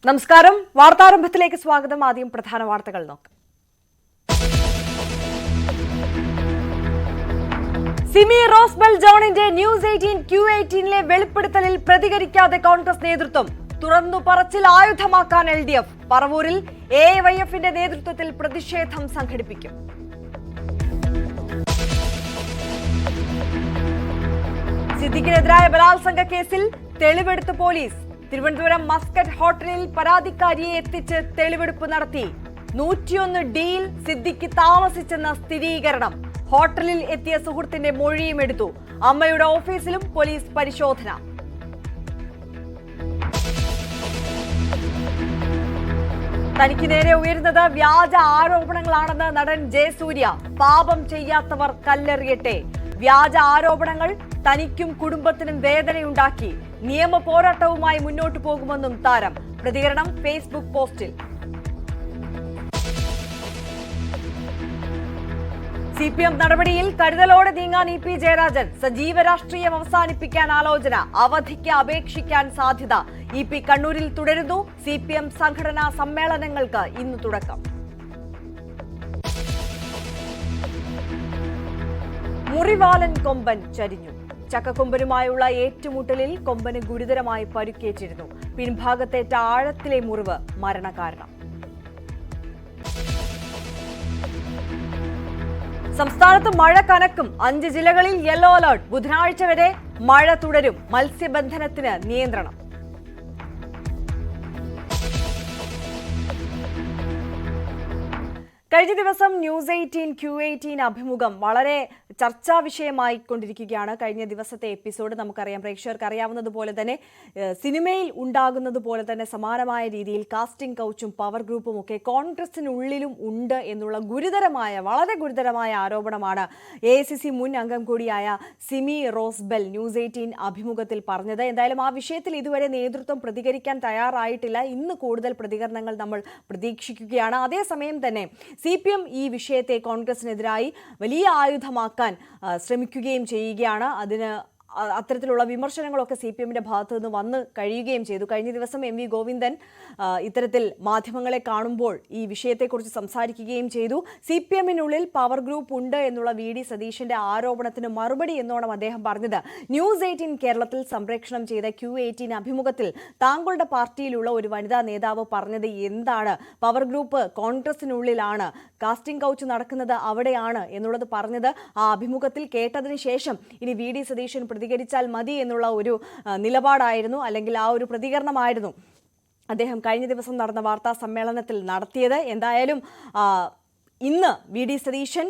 നമസ്കാരം. വാർത്താരംഭത്തിലേക്ക് സ്വാഗതം. ആദ്യം പ്രധാന വാർത്തകൾ നോക്കാം. സിമി റോസ്ബെൽ ജോണിന്റെ ന്യൂസ് 18 Q18 വെളിപ്പെടുത്തലിൽ പ്രതികരിക്കാതെ കോൺഗ്രസ് നേതൃത്വം. തുറന്നു പറച്ചിൽ ആയുധമാക്കാൻ LDF. പറവൂരിൽ AYFന്റെ നേതൃത്വത്തിൽ പ്രതിഷേധം സംഘടിപ്പിക്കും. സിദ്ദിഖിനെതിരായ ബലാത്സംഗ കേസിൽ തെളിവെടുത്ത് പോലീസ്. തിരുവനന്തപുരം മസ്കറ്റ് ഹോട്ടലിൽ പരാതിക്കാരിയെ എത്തിച്ച് തെളിവെടുപ്പ് നടത്തി. 101 ഡിയിൽ സിദ്ദിഖ് താമസിച്ചെന്ന സ്ഥിരീകരണം. ഹോട്ടലിൽ എത്തിയ സുഹൃത്തിന്റെ മൊഴിയും എടുത്തു. അമ്മയുടെ ഓഫീസിലും പോലീസ് പരിശോധന. തനിക്ക് നേരെ ഉയരുന്നത് വ്യാജ ആരോപണങ്ങളാണെന്ന് നടൻ ജയസൂര്യ. പാപം ചെയ്യാത്തവർ കല്ലെറിയട്ടെ. വ്യാജ ആരോപണങ്ങൾ തനിക്കും കുടുംബത്തിനും വേദനയുണ്ടാക്കി. നിയമ പോരാട്ടവുമായി മുന്നോട്ടു പോകുമെന്നും താരം. പ്രതികരണം ഫേസ്ബുക്ക് പോസ്റ്റിൽ. CPM നടപടിയിൽ കരുതലോടെ നീങ്ങാൻ EP ജയരാജൻ. സജീവ രാഷ്ട്രീയം അവസാനിപ്പിക്കാൻ ആലോചന. അവധിക്ക് അപേക്ഷിക്കാൻ സാധ്യത. EP കണ്ണൂരിൽ തുടരുന്നു. CPM സംഘടനാ സമ്മേളനങ്ങൾക്ക് ഇന്ന് തുടക്കം. മുറിവാലൻ കൊമ്പൻ ചരിഞ്ഞു. ചക്കക്കൊമ്പനുമായുള്ള ഏറ്റുമുട്ടലിൽ കൊമ്പന് ഗുരുതരമായി പരുക്കേറ്റിരുന്നു. പിൻഭാഗത്തേറ്റ ആഴത്തിലെ മുറിവ് മരണകാരണം. സംസ്ഥാനത്ത് മഴ കനക്കും. 5 ജില്ലകളിൽ യെല്ലോ അലർട്ട്. ബുധനാഴ്ച വരെ മഴ തുടരും. മത്സ്യബന്ധനത്തിന് നിയന്ത്രണം. കഴിഞ്ഞ ദിവസം ന്യൂസ് 18 Q18 അഭിമുഖം വളരെ ചർച്ചാ വിഷയമായി കൊണ്ടിരിക്കുകയാണ്. കഴിഞ്ഞ ദിവസത്തെ എപ്പിസോഡ് നമുക്കറിയാം, പ്രേക്ഷകർക്ക് അറിയാവുന്നതുപോലെ തന്നെ സിനിമയിൽ ഉണ്ടാകുന്നത് പോലെ തന്നെ സമാനമായ രീതിയിൽ കാസ്റ്റിംഗ് കൗച്ചും പവർ ഗ്രൂപ്പും ഒക്കെ കോൺഗ്രസിനുള്ളിലും ഉണ്ട് എന്നുള്ള വളരെ ഗുരുതരമായ ആരോപണമാണ് AICC മുൻ അംഗം കൂടിയായ സിമി റോസ്ബെൽ ന്യൂസ് 18 അഭിമുഖത്തിൽ പറഞ്ഞത്. എന്തായാലും ആ വിഷയത്തിൽ ഇതുവരെ നേതൃത്വം പ്രതികരിക്കാൻ തയ്യാറായിട്ടില്ല. ഇന്ന് കൂടുതൽ പ്രതികരണങ്ങൾ നമ്മൾ പ്രതീക്ഷിക്കുകയാണ്. അതേസമയം തന്നെ CPM ഈ വിഷയത്തെ കോൺഗ്രസിനെതിരായി വലിയ ആയുധമാക്കാൻ ശ്രമിക്കുകയും ചെയ്യുകയാണ്. അത്തരത്തിലുള്ള വിമർശനങ്ങളൊക്കെ CPMന്റെ ഭാഗത്തു നിന്ന് വന്ന് കഴിയുകയും ചെയ്തു. കഴിഞ്ഞ ദിവസം MV ഗോവിന്ദൻ ഇത്തരത്തിൽ മാധ്യമങ്ങളെ കാണുമ്പോൾ ഈ വിഷയത്തെക്കുറിച്ച് സംസാരിക്കുകയും ചെയ്തു. CPMനുള്ളിൽ പവർ ഗ്രൂപ്പ് ഉണ്ട് എന്നുള്ള VD സതീശന്റെ ആരോപണത്തിന് മറുപടി എന്നോണം അദ്ദേഹം പറഞ്ഞത്, ന്യൂസ് 18 കേരളത്തിൽ സംപ്രേഷണം ചെയ്ത Q18 അഭിമുഖത്തിൽ താങ്കളുടെ പാർട്ടിയിലുള്ള ഒരു വനിതാ നേതാവ് പറഞ്ഞത് എന്താണ്? പവർ ഗ്രൂപ്പ് കോൺഗ്രസിനുള്ളിലാണ്, കാസ്റ്റിംഗ് കൗച്ച് നടക്കുന്നത് അവിടെയാണ് എന്നുള്ളത് പറഞ്ഞത് ആ അഭിമുഖത്തിൽ കേട്ടതിന് ശേഷം ഇനി VD സതീശൻ പ്രതികരിച്ചാൽ മതി എന്നുള്ള ഒരു നിലപാടായിരുന്നു, അല്ലെങ്കിൽ ആ ഒരു പ്രതികരണമായിരുന്നു അദ്ദേഹം കഴിഞ്ഞ ദിവസം നടന്ന വാർത്താ സമ്മേളനത്തിൽ നടത്തിയത്. എന്തായാലും ഇന്ന് VD സതീശൻ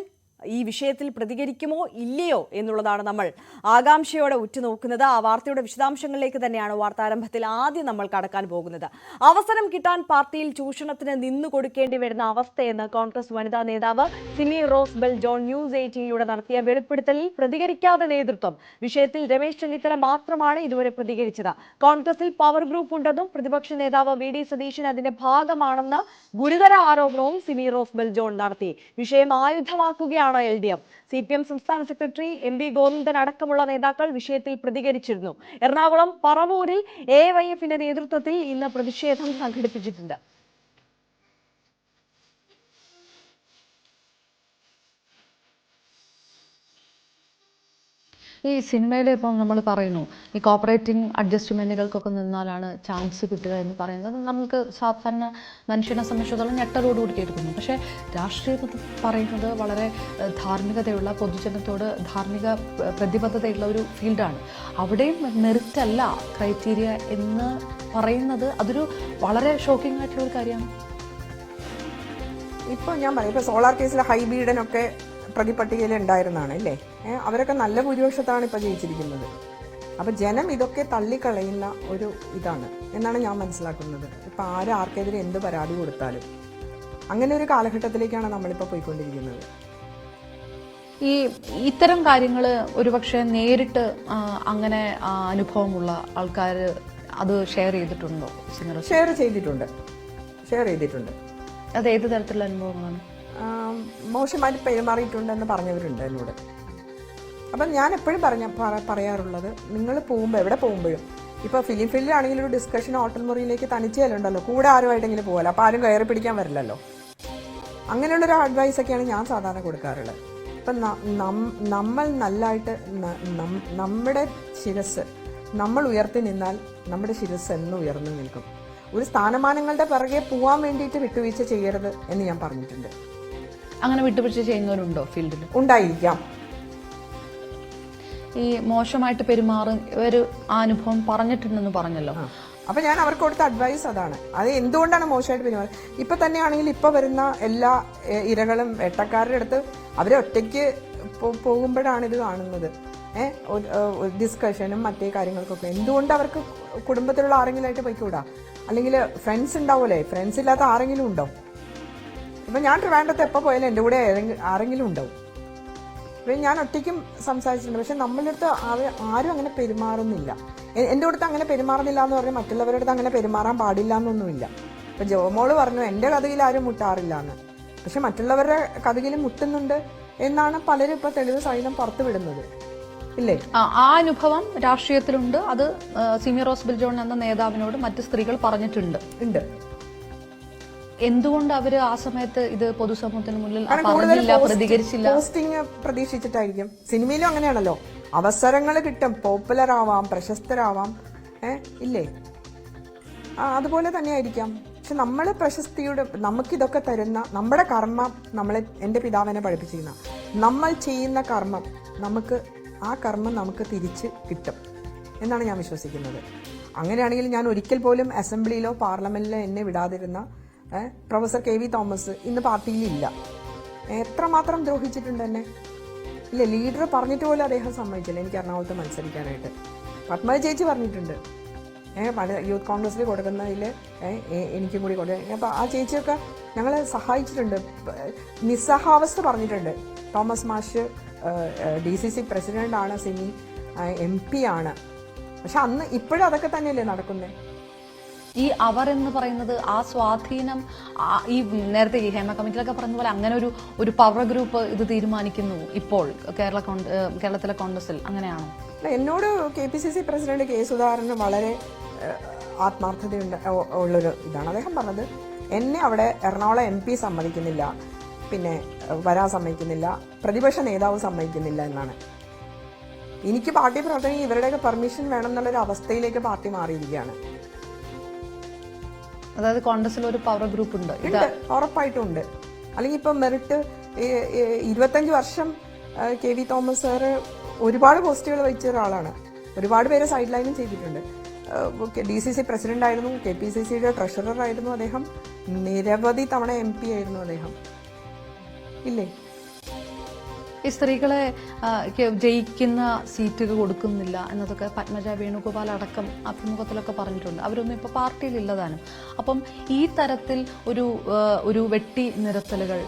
ഈ വിഷയത്തിൽ പ്രതികരിക്കുമോ ഇല്ലയോ എന്നുള്ളതാണ് നമ്മൾ ആകാംക്ഷയോടെ ഉറ്റുനോക്കുന്നത്. ആ വാർത്തയുടെ വിശദാംശങ്ങളിലേക്ക് തന്നെയാണ് വാർത്താരംഭത്തിൽ ആദ്യം നമ്മൾ കടക്കാൻ പോകുന്നത്. അവസരം കിട്ടാൻ പാർട്ടിയിൽ ചൂഷണത്തിന് നിന്നു കൊടുക്കേണ്ടി വരുന്ന അവസ്ഥയെന്ന് കോൺഗ്രസ് വനിതാ നേതാവ് സിമി റോസ്ബെൽ ജോൺ ന്യൂസ് 18 നടത്തിയ വെളിപ്പെടുത്തലിൽ പ്രതികരിക്കാതെ നേതൃത്വം. വിഷയത്തിൽ രമേശ് ചെന്നിത്തല മാത്രമാണ് ഇതുവരെ പ്രതികരിച്ചത്. കോൺഗ്രസിൽ പവർ ഗ്രൂപ്പ് ഉണ്ടെന്നും പ്രതിപക്ഷ നേതാവ് VD സതീശൻ അതിന്റെ ഭാഗമാണെന്ന ഗുരുതര ആരോപണവും സിമി റോസ്ബെൽ ജോൺ നടത്തി. വിഷയം ആയുധമാക്കുകയാണ് LDF. CPM സംസ്ഥാന സെക്രട്ടറി MV ഗോവിന്ദൻ അടക്കമുള്ള നേതാക്കൾ വിഷയത്തിൽ പ്രതികരിച്ചിരുന്നു. എറണാകുളം പറവൂരിൽ AYFന്റെ നേതൃത്വത്തിൽ ഇന്ന് പ്രതിഷേധം സംഘടിപ്പിച്ചിട്ടുണ്ട്. ഈ സിനിമയിൽ ഇപ്പം നമ്മൾ പറയുന്നു ഈ കോപ്പറേറ്റിംഗ് അഡ്ജസ്റ്റ്മെൻറ്റുകൾക്കൊക്കെ നിന്നാലാണ് ചാൻസ് കിട്ടുക എന്ന് പറയുന്നത് നമുക്ക് സാധാരണ മനുഷ്യനെ സംബന്ധിച്ചിടത്തോളം ഞെട്ടലോടുകൂടി കേൾക്കുന്നു. പക്ഷേ രാഷ്ട്രീയത്തിൽ പറയുന്നത് വളരെ ധാർമ്മികതയുള്ള, പൊതുജനത്തോട് ധാർമ്മിക പ്രതിബദ്ധതയുള്ള ഒരു ഫീൽഡാണ്. അവിടെയും മെറിറ്റല്ല ക്രൈറ്റീരിയ എന്ന് പറയുന്നത് അതൊരു വളരെ ഷോക്കിംഗ് ആയിട്ടുള്ള ഒരു കാര്യമാണ്. ഇപ്പോൾ ഞാൻ പറയും, ഇപ്പോൾ സോളാർ കേസിൽ ഹൈബീഡനൊക്കെ പ്രതിപട്ടികയിൽ ഉണ്ടായിരുന്നതാണ് അല്ലേ? അവരൊക്കെ നല്ല ഭൂരിപക്ഷത്താണ് ഇപ്പോൾ ജയിച്ചിരിക്കുന്നത്. അപ്പോൾ ജനം ഇതൊക്കെ തള്ളിക്കളയുന്ന ഒരു ഇതാണ് എന്നാണ് ഞാൻ മനസ്സിലാക്കുന്നത്. ഇപ്പോൾ ആർക്കെതിരെ എന്ത് പരാതി കൊടുത്താലും അങ്ങനെ ഒരു കാലഘട്ടത്തിലേക്കാണ് നമ്മളിപ്പോൾ പോയിക്കൊണ്ടിരിക്കുന്നത്. ഈ ഇത്തരം കാര്യങ്ങൾ ഒരുപക്ഷെ നേരിട്ട് അങ്ങനെ അനുഭവമുള്ള ആൾക്കാർ അത് ഷെയർ ചെയ്തിട്ടുണ്ടോ? ഷെയർ ചെയ്തിട്ടുണ്ട്. അത് ഏത് തരത്തിലുള്ള അനുഭവങ്ങളാണ്? മോശമായിട്ട് പെരുമാറിയിട്ടുണ്ടെന്ന് പറഞ്ഞവരുണ്ട് എന്നോട്. അപ്പം ഞാൻ എപ്പോഴും പറയാറുള്ളത്, നിങ്ങൾ പോകുമ്പോൾ എവിടെ പോകുമ്പോഴും ഇപ്പോൾ ഫിലിം ഫീൽഡിലാണെങ്കിൽ ഒരു ഡിസ്കഷൻ ഹോട്ടൽ മുറിയിലേക്ക് തനിച്ച് ചെല്ലുണ്ടല്ലോ, കൂടെ ആരുമായിട്ടെങ്കിലും പോകല്ലോ, അപ്പോൾ ആരും കയറി പിടിക്കാൻ വരില്ലല്ലോ. അങ്ങനെയുള്ളൊരു അഡ്വൈസൊക്കെയാണ് ഞാൻ സാധാരണ കൊടുക്കാറുള്ളത്. ഇപ്പം നമ്മൾ നല്ലതായിട്ട് നമ്മുടെ ശിരസ് നമ്മൾ ഉയർത്തി നിന്നാൽ നമ്മുടെ ശിരസ് എന്നും ഉയർന്നു നിൽക്കും. ഒരു സ്ഥാനമാനങ്ങളുടെ പിറകെ പോവാൻ വേണ്ടിയിട്ട് വിട്ടുവീഴ്ച ചെയ്യരുത് എന്ന് ഞാൻ പറഞ്ഞിട്ടുണ്ട്. അങ്ങനെ വിട്ടുവീഴ്ച ചെയ്യുന്നവരുണ്ടോ ഫീൽഡിൽ? ഉണ്ടായിരിക്കാം. ഈ മോശമായിട്ട് പെരുമാറും ഒരു അനുഭവം പറഞ്ഞിട്ടുണ്ടെന്ന് പറഞ്ഞല്ലോ. അപ്പൊ ഞാൻ അവർക്ക് കൊടുത്ത അഡ്വൈസ് അതാണ്. അത് എന്തുകൊണ്ടാണ് മോശമായിട്ട് പെരുമാറുന്നത്? ഇപ്പൊ തന്നെയാണെങ്കിൽ ഇപ്പൊ വരുന്ന എല്ലാ ഇരകളും വേട്ടക്കാരുടെ അടുത്ത് അവരെ ഒറ്റയ്ക്ക് പോകുമ്പോഴാണ് ഇത് കാണുന്നത്. ഡിസ്കഷനും മറ്റേ കാര്യങ്ങൾക്കൊക്കെ എന്തുകൊണ്ട് അവർക്ക് കുടുംബത്തിലുള്ള ആരെങ്കിലും ആയിട്ട് പോയിക്കൂടാ? അല്ലെങ്കിൽ ഫ്രണ്ട്സ് ഉണ്ടാവൂലേ? ഫ്രണ്ട്സ് ഇല്ലാത്ത ആരെങ്കിലും ഉണ്ടോ? ഇപ്പൊ ഞാൻ ട്രിവാൻഡ്രത്ത് എപ്പോൾ പോയാലും എൻ്റെ കൂടെ ആരെങ്കിലും ഉണ്ടാവും. ഇപ്പം ഞാൻ ഒറ്റയ്ക്കും സംസാരിച്ചിട്ടുണ്ട്. പക്ഷെ നമ്മളുടെ അടുത്ത് ആരും അങ്ങനെ പെരുമാറുന്നില്ല. എൻ്റെ അടുത്ത് അങ്ങനെ പെരുമാറുന്നില്ല എന്ന് പറഞ്ഞാൽ മറ്റുള്ളവരുടെ അടുത്ത് അങ്ങനെ പെരുമാറാൻ പാടില്ല എന്നൊന്നുമില്ല. ഇപ്പം ജോമോള് പറഞ്ഞു എൻ്റെ കഥയിൽ ആരും മുട്ടാറില്ല എന്ന്. പക്ഷെ മറ്റുള്ളവരുടെ കഥയിൽ മുട്ടുന്നുണ്ട് എന്നാണ് പലരും ഇപ്പൊ തെളിവ് സഹിതം പുറത്തു വിടുന്നത്, ഇല്ലേ? ആ അനുഭവം രാഷ്ട്രീയത്തിലുണ്ട്. അത് സിമി റോസ് ബിൽ ജോൺ എന്ന നേതാവിനോട് മറ്റ് സ്ത്രീകൾ പറഞ്ഞിട്ടുണ്ട്. എന്തുകൊണ്ട് അവര് ആ സമയത്ത് ഇത് പൊതുസമൂഹത്തിന് മുന്നിൽ പറഞ്ഞില്ല, പ്രതികരിച്ചില്ല? പോസ്റ്റിംഗ് പ്രതീക്ഷിച്ചിട്ടായിരിക്കും. സിനിമയിലും അങ്ങനെയാണല്ലോ, അവസരങ്ങൾ കിട്ടും, പോപ്പുലർ ആവാം, പ്രശസ്തരാവാം, ഇല്ലേ? അതുപോലെ തന്നെ ആയിരിക്കാം. പക്ഷെ നമ്മൾ പ്രശസ്തിയുടെ നമുക്കിതൊക്കെ തരുന്ന നമ്മുടെ കർമ്മം നമ്മളെ എൻ്റെ പിതാവിനെ പഠിപ്പിച്ചിരുന്ന നമ്മൾ ചെയ്യുന്ന കർമ്മം ആ കർമ്മം നമുക്ക് തിരിച്ച് കിട്ടും എന്നാണ് ഞാൻ വിശ്വസിക്കുന്നത്. അങ്ങനെയാണെങ്കിൽ ഞാൻ ഒരിക്കൽ പോലും അസംബ്ലിയിലോ പാർലമെന്റിലോ എന്നെ വിടാതിരുന്ന പ്രൊഫസർ കെ വി തോമസ് ഇന്ന് പാർട്ടിയിലില്ല. എത്രമാത്രം ദ്രോഹിച്ചിട്ടുണ്ട് എന്നെ, ഇല്ല? ലീഡർ പറഞ്ഞിട്ട് പോലും അദ്ദേഹം സമ്മതിച്ചില്ല എനിക്ക് എറണാകുളത്ത് മത്സരിക്കാനായിട്ട്. പത്മജ ചേച്ചി പറഞ്ഞിട്ടുണ്ട് യൂത്ത് കോൺഗ്രസിൽ കൊടുക്കുന്നതിൽ എനിക്കും കൂടി കൊടുക്കുക. അപ്പോൾ ആ ചേച്ചിയൊക്കെ ഞങ്ങളെ സഹായിച്ചിട്ടുണ്ട്. നിസ്സഹാവസ്ഥ പറഞ്ഞിട്ടുണ്ട്. തോമസ് മാഷ് DCC പ്രസിഡന്റാണ്, സിമി MP ആണ്. പക്ഷെ അന്ന് ഇപ്പോഴും അതൊക്കെ തന്നെയല്ലേ നടക്കുന്നത്. ഈ അവർ എന്ന് പറയുന്നത് ആ സ്വാധീനം, ഈ നേരത്തെ ഈ ഹേമ കമ്മിറ്റിയിലൊക്കെ പറഞ്ഞ പോലെ അങ്ങനെ ഒരു പവർ ഗ്രൂപ്പ് ഇത് തീരുമാനിക്കുന്നു ഇപ്പോൾ കേരളത്തിലെ കോൺഗ്രസിൽ, അങ്ങനെയാണോ? എന്നോട് KPCC പ്രസിഡന്റ് K. സുധാകരന് വളരെ ആത്മാർത്ഥതയുണ്ട് ഉള്ളൊരു ഇതാണ്. അദ്ദേഹം പറഞ്ഞത് എന്നെ അവിടെ എറണാകുളം MP സമ്മതിക്കുന്നില്ല, പിന്നെ വരാൻ സമ്മതിക്കുന്നില്ല, പ്രതിപക്ഷ നേതാവ് സമ്മതിക്കുന്നില്ല എന്നാണ്. എനിക്ക് പാർട്ടി പ്രവർത്തനം ഇവരുടെയൊക്കെ പെർമിഷൻ വേണം എന്നുള്ളൊരു അവസ്ഥയിലേക്ക് പാർട്ടി മാറിയിരിക്കുകയാണ്. അതായത് കോൺഗ്രസിൽ ഒരു പവർ ഗ്രൂപ്പ് ഉണ്ട്, ഉറപ്പായിട്ടും ഉണ്ട്. അല്ലെങ്കിൽ ഇപ്പം മെറിറ്റ് 25 വർഷം KV തോമസ് സാറ് ഒരുപാട് പോസ്റ്റുകൾ വഹിച്ച ഒരാളാണ്. ഒരുപാട് പേര് സൈഡ് ലൈനും ചെയ്തിട്ടുണ്ട്. DCC പ്രസിഡന്റ് ആയിരുന്നു, KPCCയുടെ ട്രഷറർ ആയിരുന്നു അദ്ദേഹം, നിരവധി തവണ MP ആയിരുന്നു അദ്ദേഹം, ഇല്ലേ? ഈ സ്ത്രീകളെ ജയിക്കുന്ന സീറ്റുകൾ കൊടുക്കുന്നില്ല എന്നതൊക്കെ പത്മജ വേണുഗോപാൽ അടക്കം അഭിമുഖത്തിലൊക്കെ പറഞ്ഞിട്ടുണ്ട്. അവരൊന്നും ഇപ്പോൾ പാർട്ടിയിലില്ലതാനും. അപ്പം ഈ തരത്തിൽ ഒരു വെട്ടി നിരത്തലുകൾ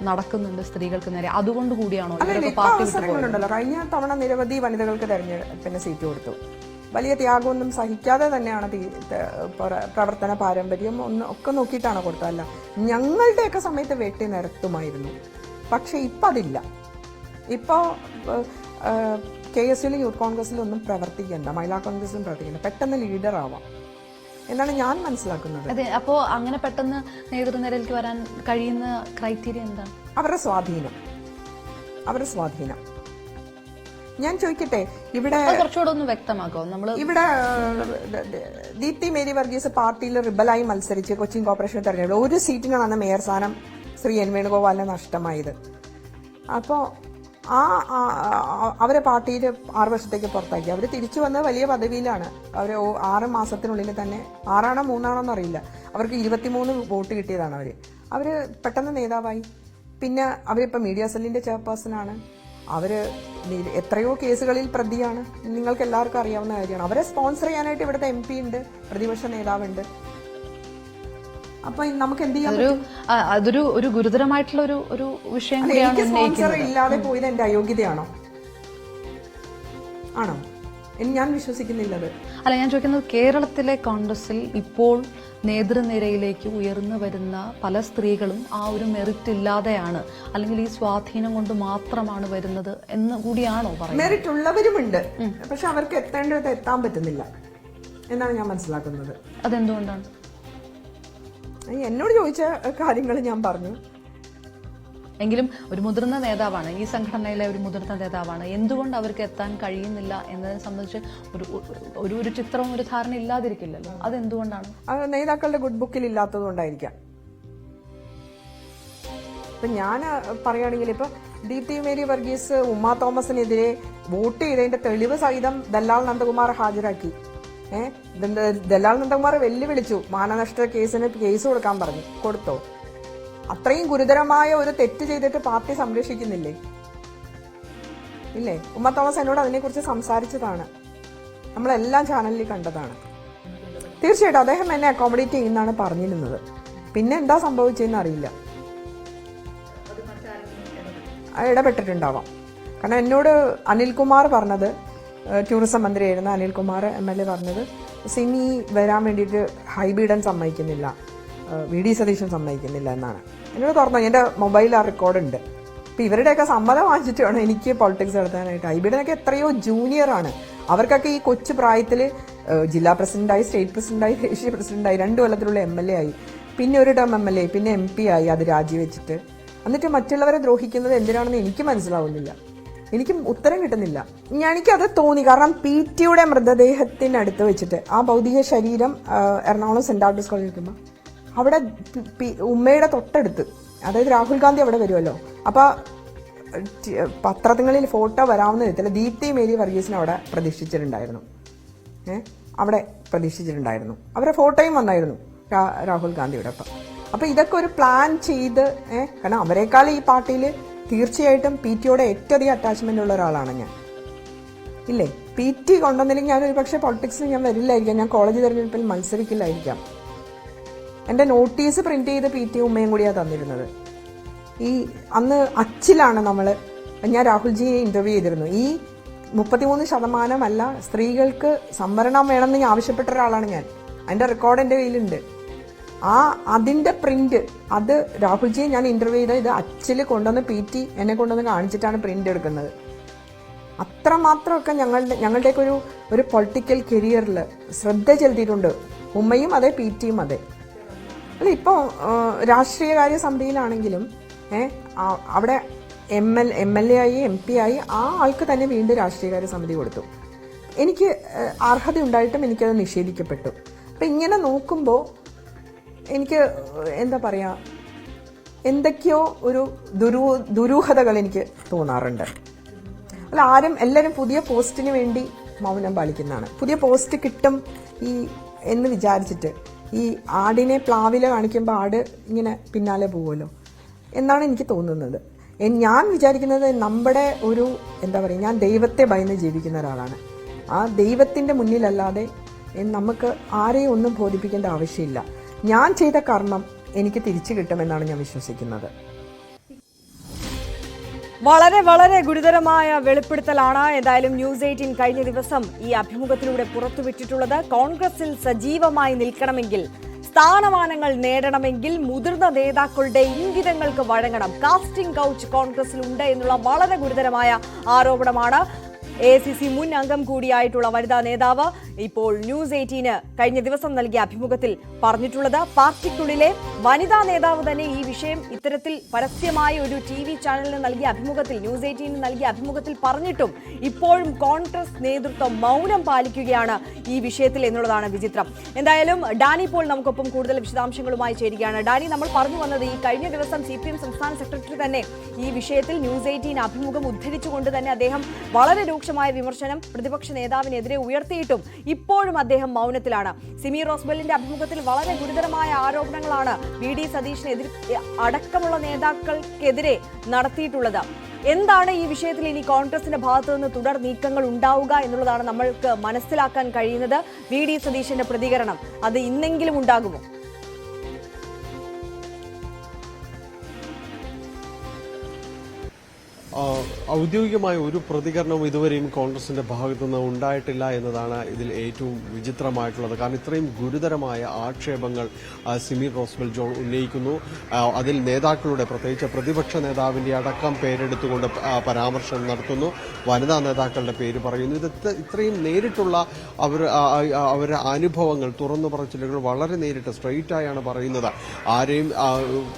നടക്കുന്നുണ്ട് സ്ത്രീകൾക്ക് നേരെ. അതുകൊണ്ട് കൂടിയാണോ അവസരങ്ങളുണ്ടല്ലോ? കഴിഞ്ഞ തവണ നിരവധി വനിതകൾക്ക് തെരഞ്ഞെടുപ്പിന് സീറ്റ് കൊടുത്തു. വലിയ ത്യാഗമൊന്നും സഹിക്കാതെ തന്നെയാണ് പ്രവർത്തന പാരമ്പര്യം ഒക്കെ നോക്കിയിട്ടാണ് കൊടുത്തതല്ല. ഞങ്ങളുടെയൊക്കെ സമയത്ത് വെട്ടി നിരത്തുമായിരുന്നു. പക്ഷെ ഇപ്പം അതില്ല. ഇപ്പോൾ KSUവിലും യൂത്ത് കോൺഗ്രസിലും ഒന്നും പ്രവർത്തിക്കേണ്ട, മഹിളാ കോൺഗ്രസിലും പ്രവർത്തിക്കേണ്ട, പെട്ടെന്ന് ലീഡർ ആവാം എന്നാണ് ഞാൻ മനസ്സിലാക്കുന്നത്. അതെ. അപ്പോൾ അങ്ങനെ പെട്ടെന്ന് നേതൃനിരയിലേക്ക് വരാൻ കഴിയുന്ന ക്രൈറ്റീരിയ എന്താണ്? അവരുടെ സ്വാധീനം. ഞാൻ ചോദിക്കട്ടെ, ഇവിടെ കുറച്ചുകൂടെ ഒന്ന് വ്യക്തമാക്കോ? ഇവിടെ ദീപ്തി മേരി വർഗീസ് പാർട്ടിയിൽ റിബലായി മത്സരിച്ച് കൊച്ചിൻ കോർപ്പറേഷൻ തെരഞ്ഞെടുപ്പ് ഒരു സീറ്റിനാണ് അന്ന് മേയർ സ്ഥാനം ശ്രീ N. വേണുഗോപാലിന് നഷ്ടമായത്. അപ്പോൾ അവരെ പാർട്ടിയിൽ 6 വർഷത്തേക്ക് പുറത്താക്കി. അവർ തിരിച്ചു വന്ന വലിയ പദവിയിലാണ്. അവർ 6 മാസത്തിനുള്ളിൽ തന്നെ, 6 ആണോ 3 ആണോ എന്നറിയില്ല, അവർക്ക് 23 വോട്ട് കിട്ടിയതാണ്. അവർ പെട്ടെന്ന് നേതാവായി. പിന്നെ അവരിപ്പോൾ മീഡിയ സെല്ലിന്റെ ചെയർപേഴ്സണാണ്. അവർ എത്രയോ കേസുകളിൽ പ്രതിയാണ്. നിങ്ങൾക്ക് എല്ലാവർക്കും അറിയാവുന്ന കാര്യമാണ്. അവരെ സ്പോൺസർ ചെയ്യാനായിട്ട് ഇവിടുത്തെ MP ഉണ്ട്, പ്രതിപക്ഷ നേതാവുണ്ട്. അപ്പൊ നമുക്ക് എന്ത് ചെയ്യാൻ പറ്റും? അതൊരു ഗുരുതരമായിട്ടുള്ള ഒരു വിഷയം. എനിക്ക് സ്പോൺസർ ഇല്ലാതെ പോയത് എന്റെ അയോഗ്യതയാണോ? ആണോ? ഞാൻ വിശ്വസിക്കുന്നില്ലത്. അല്ല, ഞാൻ ചോദിക്കുന്നത് കേരളത്തിലെ കോൺഗ്രസിൽ ഇപ്പോൾ നേതൃനിരയിലേക്ക് ഉയർന്നു വരുന്ന പല സ്ത്രീകളും ആ ഒരു മെറിറ്റ് ഇല്ലാതെയാണ്, അല്ലെങ്കിൽ ഈ സ്വാധീനം കൊണ്ട് മാത്രമാണ് വരുന്നത് എന്ന് കൂടിയാണോ പറയുന്നത്? മെറിറ്റ് ഉള്ളവരുമുണ്ട്, പക്ഷെ അവർക്ക് എത്തേണ്ടത് എത്താൻ പറ്റുന്നില്ല. എന്നാണ് ഞാൻ മനസ്സിലാക്കുന്നത്. അതെന്തുകൊണ്ടാണ്? എന്നോട് ചോദിച്ച കാര്യങ്ങൾ ഞാൻ പറഞ്ഞു. എങ്കിലും ഒരു മുതിർന്ന നേതാവാണ്, ഈ സംഘടനയിലെ ഒരു മുതിർന്ന നേതാവാണ്, എന്തുകൊണ്ട് അവർക്ക് എത്താൻ കഴിയുന്നില്ല എന്നതിനെ സംബന്ധിച്ച് ഒരു ചിത്രവും ഒരു ധാരണ ഇല്ലാതിരിക്കില്ലല്ലോ. അതെന്തുകൊണ്ടാണ്? അത് നേതാക്കളുടെ ഗുഡ് ബുക്കിൽ ഇല്ലാത്തത് കൊണ്ടായിരിക്കാം. ഇപ്പം ഞാൻ പറയുകയാണെങ്കിൽ ഇപ്പോൾ ദീപ്തി മേരി വർഗീസ് ഉമ്മ തോമസിനെതിരെ വോട്ട് ചെയ്തതിന്റെ തെളിവ് സഹിതം ദല്ലാൽ നന്ദകുമാർ ഹാജരാക്കി. ദല്ലാൽ നന്ദകുമാർ വെല്ലുവിളിച്ചു, മാനനഷ്ട കേസിന് കേസ് കൊടുക്കാൻ പറഞ്ഞു. കൊടുത്തോ? അത്രയും ഗുരുതരമായ ഒരു തെറ്റ് ചെയ്തിട്ട് പാർട്ടി സംരക്ഷിക്കുന്നില്ലേ? ഇല്ലേ? ഉമ്മ തോമസ് എന്നോട് അതിനെക്കുറിച്ച് സംസാരിച്ചതാണ്, നമ്മളെല്ലാം ചാനലിൽ കണ്ടതാണ്. തീർച്ചയായിട്ടും അദ്ദേഹം എന്നെ അക്കോമഡേറ്റ് ചെയ്യുന്നതാണ് പറഞ്ഞിരുന്നത്. പിന്നെ എന്താ സംഭവിച്ചതെന്ന് അറിയില്ല. ഇടപെട്ടിട്ടുണ്ടാവാം. കാരണം എന്നോട് അനിൽകുമാർ പറഞ്ഞത്, ടൂറിസം മന്ത്രിയായിരുന്ന അനിൽകുമാർ MLA പറഞ്ഞത്, സിമി വരാൻ വേണ്ടിയിട്ട് ഹൈബീഡൻ സമ്മതിക്കുന്നില്ല, VD സതീശൻ സമ്മതിക്കുന്നില്ല എന്നാണ് എന്നോട് പറഞ്ഞു. എൻ്റെ മൊബൈലിൽ ആ റെക്കോർഡുണ്ട്. അപ്പോൾ ഇവരുടെയൊക്കെ സമ്മതം വാങ്ങിച്ചിട്ട് വേണം എനിക്ക് പൊളിറ്റിക്സ് നടത്താനായിട്ട്. ഹൈബീഡനൊക്കെ എത്രയോ ജൂനിയറാണ്. അവർക്കൊക്കെ ഈ കൊച്ചു പ്രായത്തിൽ ജില്ലാ പ്രസിഡന്റായി, സ്റ്റേറ്റ് പ്രസിഡന്റായി, ദേശീയ പ്രസിഡന്റായി, 2 കൊല്ലത്തിലുള്ള MLA ആയി, പിന്നെ ഒരു ടേം MLA, പിന്നെ MP ആയി, അത് രാജിവെച്ചിട്ട്. എന്നിട്ട് മറ്റുള്ളവരെ ദ്രോഹിക്കുന്നത് എന്തിനാണെന്ന് എനിക്ക് മനസ്സിലാവുന്നില്ല. എനിക്ക് ഉത്തരം കിട്ടുന്നില്ല. എനിക്കത് തോന്നി. കാരണം PT-യുടെ മൃതദേഹത്തിനടുത്ത് വെച്ചിട്ട് ആ ഭൗതിക ശരീരം എറണാകുളം സെന്റ് ആൽബർട്ട്സ് കോളേജിൽ നിൽക്കുമ്പോൾ അവിടെ ഉമ്മയുടെ തൊട്ടടുത്ത്, അതായത് രാഹുൽ ഗാന്ധി അവിടെ വരുമല്ലോ, അപ്പോൾ പത്രങ്ങളിൽ ഫോട്ടോ വരാവുന്ന വിധത്തിൽ ദീപ്തി മേരി വർഗീസിനെ അവിടെ പ്രതീക്ഷിച്ചിട്ടുണ്ടായിരുന്നു. അവിടെ പ്രതീക്ഷിച്ചിട്ടുണ്ടായിരുന്നു. അവരുടെ ഫോട്ടോയും വന്നായിരുന്നു രാഹുൽ ഗാന്ധിയുടെ ഒപ്പം. അപ്പോൾ ഇതൊക്കെ ഒരു പ്ലാൻ ചെയ്ത്, കാരണം അവരെക്കാൾ ഈ പാർട്ടിയിൽ തീർച്ചയായിട്ടും PT-യോടെ ഏറ്റവും അധികം അറ്റാച്ച്മെന്റ് ഉള്ള ഒരാളാണ് ഞാൻ. ഇല്ലേ? PT കൊണ്ടുവന്നില്ലെങ്കിൽ ഞാനൊരു പക്ഷേ പൊളിറ്റിക്സിന് ഞാൻ വരില്ലായിരിക്കാം, ഞാൻ കോളേജ് തെരഞ്ഞെടുപ്പിൽ മത്സരിക്കില്ലായിരിക്കാം. എൻ്റെ നോട്ടീസ് പ്രിന്റ് ചെയ്ത് PT ഉമ്മയും കൂടിയാണ് തന്നിരുന്നത്. ഈ അന്ന് അച്ചിലാണ് ഞാൻ രാഹുൽജിയെ ഇന്റർവ്യൂ ചെയ്തിരുന്നു. ഈ 33% സ്ത്രീകൾക്ക് സംവരണം വേണമെന്ന് ആവശ്യപ്പെട്ട ഒരാളാണ് ഞാൻ. അതിൻ്റെ റെക്കോർഡ് എൻ്റെ കയ്യിലുണ്ട്. അതിൻ്റെ പ്രിന്റ്, അത് രാഹുൽജിയെ ഞാൻ ഇന്റർവ്യൂ ചെയ്ത ഇത് അച്ചിൽ കൊണ്ടുവന്ന് PT എന്നെ കൊണ്ടുവന്ന് കാണിച്ചിട്ടാണ് പ്രിന്റ് എടുക്കുന്നത്. അത്രമാത്രമൊക്കെ ഞങ്ങളുടെയൊക്കെ ഒരു പൊളിറ്റിക്കൽ കരിയറിൽ ശ്രദ്ധ ചെലുത്തിയിട്ടുണ്ട് ഉമ്മയും അതെ, PT-യും അതെ. അല്ല, ഇപ്പോൾ രാഷ്ട്രീയകാര്യ സമിതിയിലാണെങ്കിലും അവിടെ MLA ആയി, MP ആയി, ആ ആൾക്ക് തന്നെ വീണ്ടും രാഷ്ട്രീയകാര്യ സമിതി കൊടുത്തു. എനിക്ക് അർഹത ഉണ്ടായിട്ടും എനിക്കത് നിഷേധിക്കപ്പെട്ടു. അപ്പം ഇങ്ങനെ നോക്കുമ്പോൾ എനിക്ക് എന്താ പറയുക, എന്തൊക്കെയോ ഒരു ദുരൂഹതകൾ എനിക്ക് തോന്നാറുണ്ട്. അല്ല, എല്ലാവരും പുതിയ പോസ്റ്റിന് വേണ്ടി മൗനം പാലിക്കുന്നതാണ്. പുതിയ പോസ്റ്റ് കിട്ടും എന്ന് വിചാരിച്ചിട്ട് ഈ ആടിനെ പ്ലാവില കാണിക്കുമ്പോൾ ആട് ഇങ്ങനെ പിന്നാലെ പോകുമല്ലോ എന്നാണ് എനിക്ക് തോന്നുന്നത്. ഞാൻ വിചാരിക്കുന്നത് നമ്മുടെ എന്താ പറയുക, ഞാൻ ദൈവത്തെ ഭയന്ന് ജീവിക്കുന്ന ഒരാളാണ്. ആ ദൈവത്തിൻ്റെ മുന്നിലല്ലാതെ നമുക്ക് ആരെയും ഒന്നും ബോധിപ്പിക്കേണ്ട ആവശ്യമില്ല. ഞാൻ ചെയ്ത കർമ്മം എനിക്ക് തിരിച്ചു കിട്ടുമെന്നാണ് ഞാൻ വിശ്വസിക്കുന്നത്. വളരെ വളരെ ഗുരുതരമായ വെളിപ്പെടുത്തലാണ് എന്തായാലും ന്യൂസ് 18 കഴിഞ്ഞ ദിവസം ഈ അഭിമുഖത്തിലൂടെ പുറത്തുവിട്ടിട്ടുള്ളത്. കോൺഗ്രസിൽ സജീവമായി നിൽക്കണമെങ്കിൽ, സ്ഥാനമാനങ്ങൾ നേടണമെങ്കിൽ മുതിർന്ന നേതാക്കളുടെ ഇംഗിതങ്ങൾക്ക് വഴങ്ങണം. കാസ്റ്റിംഗ് കൗച്ച് കോൺഗ്രസിൽ ഉണ്ട് എന്നുള്ള വളരെ ഗുരുതരമായ ആരോപണമാണ് AICC മുൻ അംഗം കൂടിയായിട്ടുള്ള വനിതാ നേതാവ് ഇപ്പോൾ ന്യൂസ് 18 കഴിഞ്ഞ ദിവസം നൽകിയ അഭിമുഖത്തിൽ പറഞ്ഞിട്ടുള്ളത്. പാർട്ടിക്കുള്ളിലെ വനിതാ നേതാവ് തന്നെ ഈ വിഷയം ഇത്തരത്തിൽ പരസ്യമായ ഒരു TV ചാനലിന് നൽകിയ അഭിമുഖത്തിൽ, ന്യൂസ് 18 നൽകിയ അഭിമുഖത്തിൽ പറഞ്ഞിട്ടും ഇപ്പോഴും കോൺഗ്രസ് നേതൃത്വം മൗനം പാലിക്കുകയാണ് ഈ വിഷയത്തിൽ എന്നുള്ളതാണ് വിചിത്രം. എന്തായാലും ഡാനി പോൾ നമുക്കൊപ്പം കൂടുതൽ വിശദാംശങ്ങളുമായി ചേരുകയാണ്. ഡാനി, നമ്മൾ പറഞ്ഞു വന്നത് ഈ കഴിഞ്ഞ ദിവസം CPM സംസ്ഥാന സെക്രട്ടറി തന്നെ ഈ വിഷയത്തിൽ ന്യൂസ് 18 അഭിമുഖം ഉദ്ധരിച്ചുകൊണ്ട് തന്നെ അദ്ദേഹം വളരെ രൂക്ഷമായ വിമർശനം പ്രതിപക്ഷ നേതാവിനെതിരെ ഉയർത്തിയിട്ടും ഇപ്പോഴും അദ്ദേഹം മൗനത്തിലാണ്. സിമി റോസ്ബെല്ലിന്റെ അഭിമുഖത്തിൽ വളരെ ഗുരുതരമായ ആരോപണങ്ങളാണ് VD സതീഷിനെതിരെ അടക്കമുള്ള നേതാക്കൾക്കെതിരെ നടത്തിയിട്ടുള്ളത്. എന്താണ് ഈ വിഷയത്തിൽ ഇനി കോൺഗ്രസിന്റെ ഭാഗത്തു നിന്ന് തുടർ നീക്കങ്ങൾ ഉണ്ടാവുക എന്നുള്ളതാണ് നമ്മൾക്ക് മനസ്സിലാക്കാൻ കഴിയുന്നത്. VD സതീഷിന്റെ പ്രതികരണം അത് ഇന്നെങ്കിലും ഉണ്ടാകുമോ? ഔദ്യോഗികമായ ഒരു പ്രതികരണവും ഇതുവരെയും കോൺഗ്രസിന്റെ ഭാഗത്തുനിന്ന് ഉണ്ടായിട്ടില്ല എന്നതാണ് ഇതിൽ ഏറ്റവും വിചിത്രമായിട്ടുള്ളത്. കാരണം ഇത്രയും ഗുരുതരമായ ആക്ഷേപങ്ങൾ സിമി റോസ്ബെൽ ജോൺ ഉന്നയിക്കുന്നു. അതിൽ നേതാക്കളുടെ, പ്രത്യേകിച്ച് പ്രതിപക്ഷ നേതാവിന്റെ അടക്കം പേരെടുത്തുകൊണ്ട് പരാമർശം നടത്തുന്നു. വനിതാ നേതാക്കളുടെ പേര് പറയുന്നു. ഇത് ഇത്രയും നേരിട്ടുള്ള അവരുടെ അനുഭവങ്ങൾ, തുറന്നു പറച്ചിലുകൾ വളരെ നേരിട്ട് സ്ട്രെയിറ്റ് ആയാണ് പറയുന്നത്. ആരെയും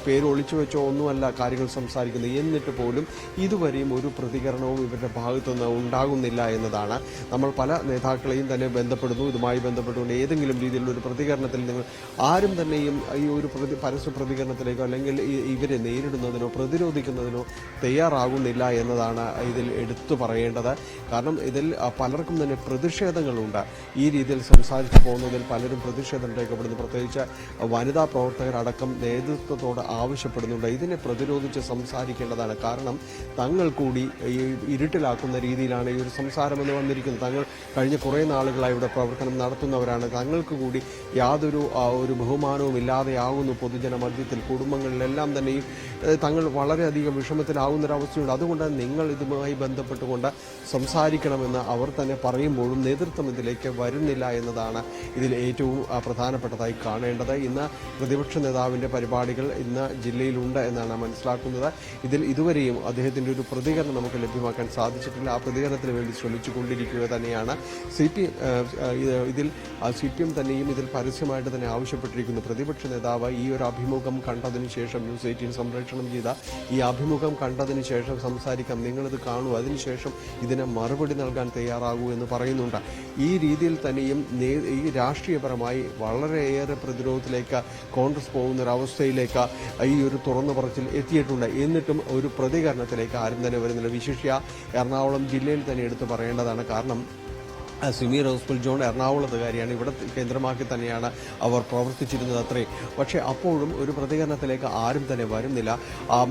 പേര് ഒളിച്ചു വെച്ചോ ഒന്നുമല്ല കാര്യങ്ങൾ സംസാരിക്കുന്നത്. എന്നിട്ട് പോലും ഇതുവരെയും ഒരു പ്രതികരണവും ഇവരുടെ ഭാഗത്തുനിന്ന് ഉണ്ടാകുന്നില്ല എന്നതാണ്. നമ്മൾ പല നേതാക്കളെയും തന്നെ ബന്ധപ്പെടുന്നു. ഇതുമായി ബന്ധപ്പെട്ടുകൊണ്ട് ഏതെങ്കിലും രീതിയിലുള്ള ഒരു പ്രതികരണത്തിൽ നിങ്ങൾ ആരും തന്നെയും ഈ ഒരു പരസ്യ പ്രതികരണത്തിലേക്കോ അല്ലെങ്കിൽ ഇവരെ നേരിടുന്നതിനോ പ്രതിരോധിക്കുന്നതിനോ തയ്യാറാകുന്നില്ല എന്നതാണ് ഇതിൽ എടുത്തു പറയേണ്ടത്. കാരണം ഇതിൽ പലർക്കും തന്നെ പ്രതിഷേധങ്ങളുണ്ട്. ഈ രീതിയിൽ സംസാരിച്ചു പോകുന്നതിൽ പലരും പ്രതിഷേധം രേഖപ്പെടുന്നു. പ്രത്യേകിച്ച് വനിതാ പ്രവർത്തകരടക്കം നേതൃത്വത്തോട് ആവശ്യപ്പെടുന്നുണ്ട്. ഇതിനെ പ്രതിരോധിച്ച് സംസാരിക്കേണ്ടതാണ്. കാരണം തങ്ങൾ കൂടി ഈ ഇരുട്ടിലാക്കുന്ന രീതിയിലാണ് ഈ ഒരു സംസാരമെന്ന് വന്നിരിക്കുന്നത്. തങ്ങൾ കഴിഞ്ഞ കുറേ നാളുകളായി ഇവിടെ പ്രവർത്തനം നടത്തുന്നവരാണ്. തങ്ങൾക്ക് കൂടി യാതൊരു ഒരു ബഹുമാനവും ഇല്ലാതെയാകുന്നു പൊതുജന മധ്യത്തിൽ. കുടുംബങ്ങളിലെല്ലാം തന്നെ തങ്ങൾ വളരെയധികം വിഷമത്തിലാകുന്നൊരവസ്ഥയുണ്ട്. അതുകൊണ്ട് നിങ്ങൾ ഇതുമായി ബന്ധപ്പെട്ടുകൊണ്ട് സംസാരിക്കണമെന്ന് അവർ തന്നെ പറയുമ്പോഴും നേതൃത്വം ഇതിലേക്ക് വരുന്നില്ല എന്നതാണ് ഇതിൽ ഏറ്റവും പ്രധാനപ്പെട്ടതായി കാണേണ്ടത്. ഇന്ന് പ്രതിപക്ഷ നേതാവിൻ്റെ പരിപാടികൾ ഇന്ന് ജില്ലയിലുണ്ട് എന്നാണ് മനസ്സിലാക്കുന്നത്. ഇതിൽ ഇതുവരെയും അദ്ദേഹത്തിൻ്റെ ഒരു പ്രതികരണം നമുക്ക് ലഭ്യമാക്കാൻ സാധിച്ചിട്ടില്ല. ആ പ്രതികരണത്തിന് വേണ്ടി ശ്രമിച്ചുകൊണ്ടിരിക്കുക തന്നെയാണ്. ഇതിൽ CPM തന്നെയും ഇതിൽ പരസ്യമായിട്ട് തന്നെ ആവശ്യപ്പെട്ടിരിക്കുന്നു. പ്രതിപക്ഷ നേതാവ് ഈ ഒരു അഭിമുഖം കണ്ടതിന് ശേഷം ന്യൂസ് 18 സംപ്രേഷണം ചെയ്ത ഈ അഭിമുഖം കണ്ടതിന് ശേഷം സംസാരിക്കാം, നിങ്ങളിത് കാണൂ, അതിനുശേഷം ഇതിന് മറുപടി നൽകാൻ തയ്യാറാകൂ എന്ന് പറയുന്നുണ്ട്. ഈ രീതിയിൽ തന്നെയും ഈ രാഷ്ട്രീയപരമായി വളരെയേറെ പ്രതിരോധത്തിലേക്ക് കോൺഗ്രസ് പോകുന്നൊരവസ്ഥയിലേക്ക് ഈ ഒരു തുറന്നു പറച്ചിൽ എത്തിയിട്ടുണ്ട്. എന്നിട്ടും ഒരു പ്രതികരണത്തിലേക്ക് ആരും തന്നെ വരുന്നില്ല. വിശിഷ്യ എറണാകുളം ജില്ലയിൽ തന്നെ എടുത്തു പറയേണ്ടതാണ്. കാരണം സിമി റോസ്ബെൽ ജോൺ എറണാകുളത്തുകാരിയാണ്. ഇവിടെ കേന്ദ്രമാക്കി തന്നെയാണ് അവർ പ്രവർത്തിച്ചിരുന്നത് അത്രയും. പക്ഷേ അപ്പോഴും ഒരു പ്രതികരണത്തിലേക്ക് ആരും തന്നെ വരുന്നില്ല.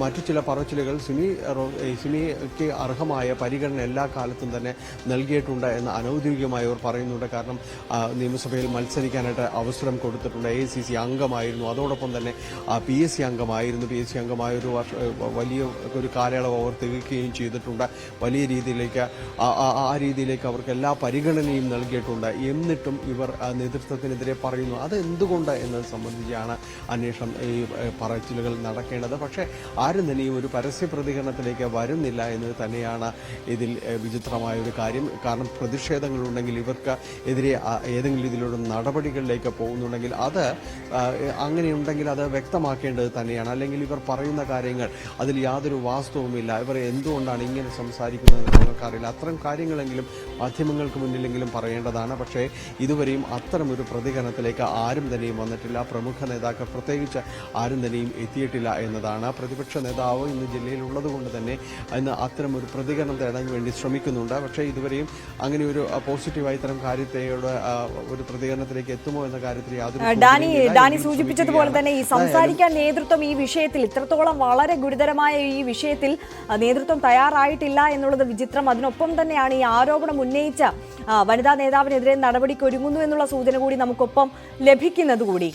മറ്റു ചില പറച്ചിലുകൾ സിമിക്ക് അർഹമായ പരിഗണന എല്ലാ കാലത്തും തന്നെ നൽകിയിട്ടുണ്ട് എന്ന് അനൌദ്യോഗികമായി അവർ പറയുന്നുണ്ട്. കാരണം നിയമസഭയിൽ മത്സരിക്കാനായിട്ട് അവസരം കൊടുത്തിട്ടുണ്ട്. AICC അംഗമായിരുന്നു. അതോടൊപ്പം തന്നെ PSC അംഗമായിരുന്നു. PSC അംഗമായ വലിയ ഒരു കാലയളവ് അവർ തികയ്ക്കുകയും ചെയ്തിട്ടുണ്ട്. വലിയ രീതിയിലേക്ക് ആ രീതിയിലേക്ക് അവർക്ക് എല്ലാ പരിഗണനയും നൽകിയിട്ടുണ്ട്. എന്നിട്ടും ഇവർ നേതൃത്വത്തിനെതിരെ പറയുന്നു. അത് എന്തുകൊണ്ട് എന്നത് സംബന്ധിച്ചാണ് അന്വേഷണം, ഈ പറച്ചിലുകൾ നടക്കേണ്ടത്. പക്ഷേ ആരും തന്നെയും ഒരു പരസ്യ പ്രതികരണത്തിലേക്ക് വരുന്നില്ല എന്നത് തന്നെയാണ് ഇതിൽ വിചിത്രമായ ഒരു കാര്യം. കാരണം പ്രതിഷേധങ്ങളുണ്ടെങ്കിൽ ഇവർക്ക് എതിരെ ഏതെങ്കിലും രീതിയിലുള്ള നടപടികളിലേക്ക് പോകുന്നുണ്ടെങ്കിൽ അത് അങ്ങനെയുണ്ടെങ്കിൽ അത് വ്യക്തമാക്കേണ്ടത് തന്നെയാണ്. അല്ലെങ്കിൽ ഇവർ പറയുന്ന കാര്യങ്ങൾ അതിൽ യാതൊരു വാസ്തവവുമില്ല, ഇവർ എന്തുകൊണ്ടാണ് ഇങ്ങനെ സംസാരിക്കുന്നത് നിങ്ങൾക്കറിയില്ല. അത്തരം കാര്യങ്ങളെങ്കിലും മാധ്യമങ്ങൾക്ക് മുന്നിലെങ്കിലും പറയേണ്ടതാണ്. പക്ഷേ ഇതുവരെയും അത്തരമൊരു പ്രതികരണത്തിലേക്ക് ആരും തന്നെയും വന്നിട്ടില്ല. പ്രമുഖ നേതാക്കൾ പ്രത്യേകിച്ച് ആരും തന്നെയും എത്തിയിട്ടില്ല എന്നതാണ്. പ്രതിപക്ഷ നേതാവ് ഇന്ന് ജില്ലയിലുള്ളത് കൊണ്ട് തന്നെ ഇന്ന് അത്തരമൊരു പ്രതികരണം തേടാൻ വേണ്ടി ശ്രമിക്കുന്നുണ്ട്. പക്ഷേ ഇതുവരെയും അങ്ങനെ ഒരു പോസിറ്റീവായി ഇത്തരം കാര്യത്തെയുടെ ഒരു പ്രതികരണത്തിലേക്ക് എത്തുമോ എന്ന കാര്യത്തിൽ യാതൊരു ഡാനി സൂചിപ്പിച്ചതുപോലെ തന്നെ ഈ സംസാരിക്കാൻ നേതൃത്വം ഈ വിഷയത്തിൽ ഇത്രത്തോളം വളരെ ഗുരുതരമായ ഈ വിഷയത്തിൽ നേതൃത്വം തയ്യാറായിട്ടില്ല എന്നുള്ളത് വിചിത്രം. അതിനൊപ്പം തന്നെയാണ് ഈ ആരോപണം ഉന്നയിച്ച വനിതാ നേതാവിനെതിരെ നടപടിക്ക് ഒരുങ്ങുന്നു എന്നുള്ള സൂചന കൂടി നമുക്കൊപ്പം ലഭിക്കുന്നത് കൂടി.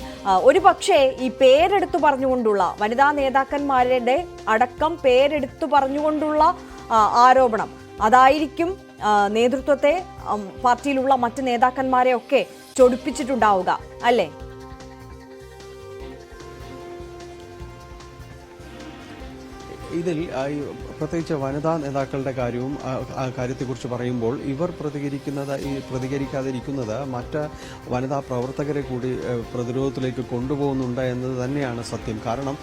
ഒരു പക്ഷേ ഈ പേരെടുത്തു പറഞ്ഞുകൊണ്ടുള്ള വനിതാ നേതാക്കന്മാരുടെ അടക്കം പേരെടുത്തു പറഞ്ഞുകൊണ്ടുള്ള ആരോപണം അതായിരിക്കും നേതൃത്വത്തെ, പാർട്ടിയിലുള്ള മറ്റ് നേതാക്കന്മാരെ ഒക്കെ ചൊടിപ്പിച്ചിട്ടുണ്ടാവുക, അല്ലേ? ഇതിൽ പ്രത്യേകിച്ച് വനിതാ നേതാക്കളുടെ കാര്യത്തെക്കുറിച്ച് പറയുമ്പോൾ ഇവർ പ്രതികരിക്കാതിരിക്കുന്നത് മറ്റ് വനിതാ പ്രവർത്തകരെ കൂടി പ്രതിരോധത്തിലേക്ക് കൊണ്ടുപോകുന്നുണ്ട് എന്നത് തന്നെയാണ് സത്യം. കാരണം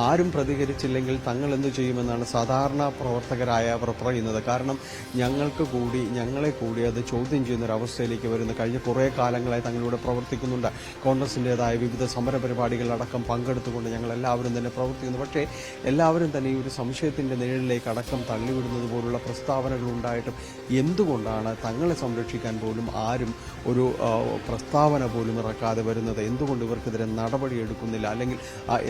ആരും പ്രതികരിച്ചില്ലെങ്കിൽ തങ്ങൾ എന്തു ചെയ്യുമെന്നാണ് സാധാരണ പ്രവർത്തകരായവർ പറയുന്നത്. കാരണം ഞങ്ങളെ കൂടി അത് ചോദ്യം ചെയ്യുന്നൊരവസ്ഥയിലേക്ക് വരുന്ന കഴിഞ്ഞ കുറേ കാലങ്ങളായി തങ്ങളിലൂടെ പ്രവർത്തിക്കുന്നുണ്ട്. കോൺഗ്രസിൻ്റെതായ വിവിധ സമര പരിപാടികളിലടക്കം പങ്കെടുത്തുകൊണ്ട് ഞങ്ങളെല്ലാവരും തന്നെ പ്രവർത്തിക്കുന്നു. പക്ഷേ എല്ലാവരും തന്നെ ഈ ഒരു സംശയത്തിൻ്റെ നിഴലിലേക്ക് അടക്കം തള്ളിവിടുന്നത് പോലുള്ള പ്രസ്താവനകൾ ഉണ്ടായിട്ടും എന്തുകൊണ്ടാണ് തങ്ങളെ സംരക്ഷിക്കാൻ പോലും ആരും ഒരു പ്രസ്താവന പോലും ഇറക്കാതെ വരുന്നത്? എന്തുകൊണ്ട് ഇവർക്കെതിരെ നടപടി എടുക്കുന്നില്ല? അല്ലെങ്കിൽ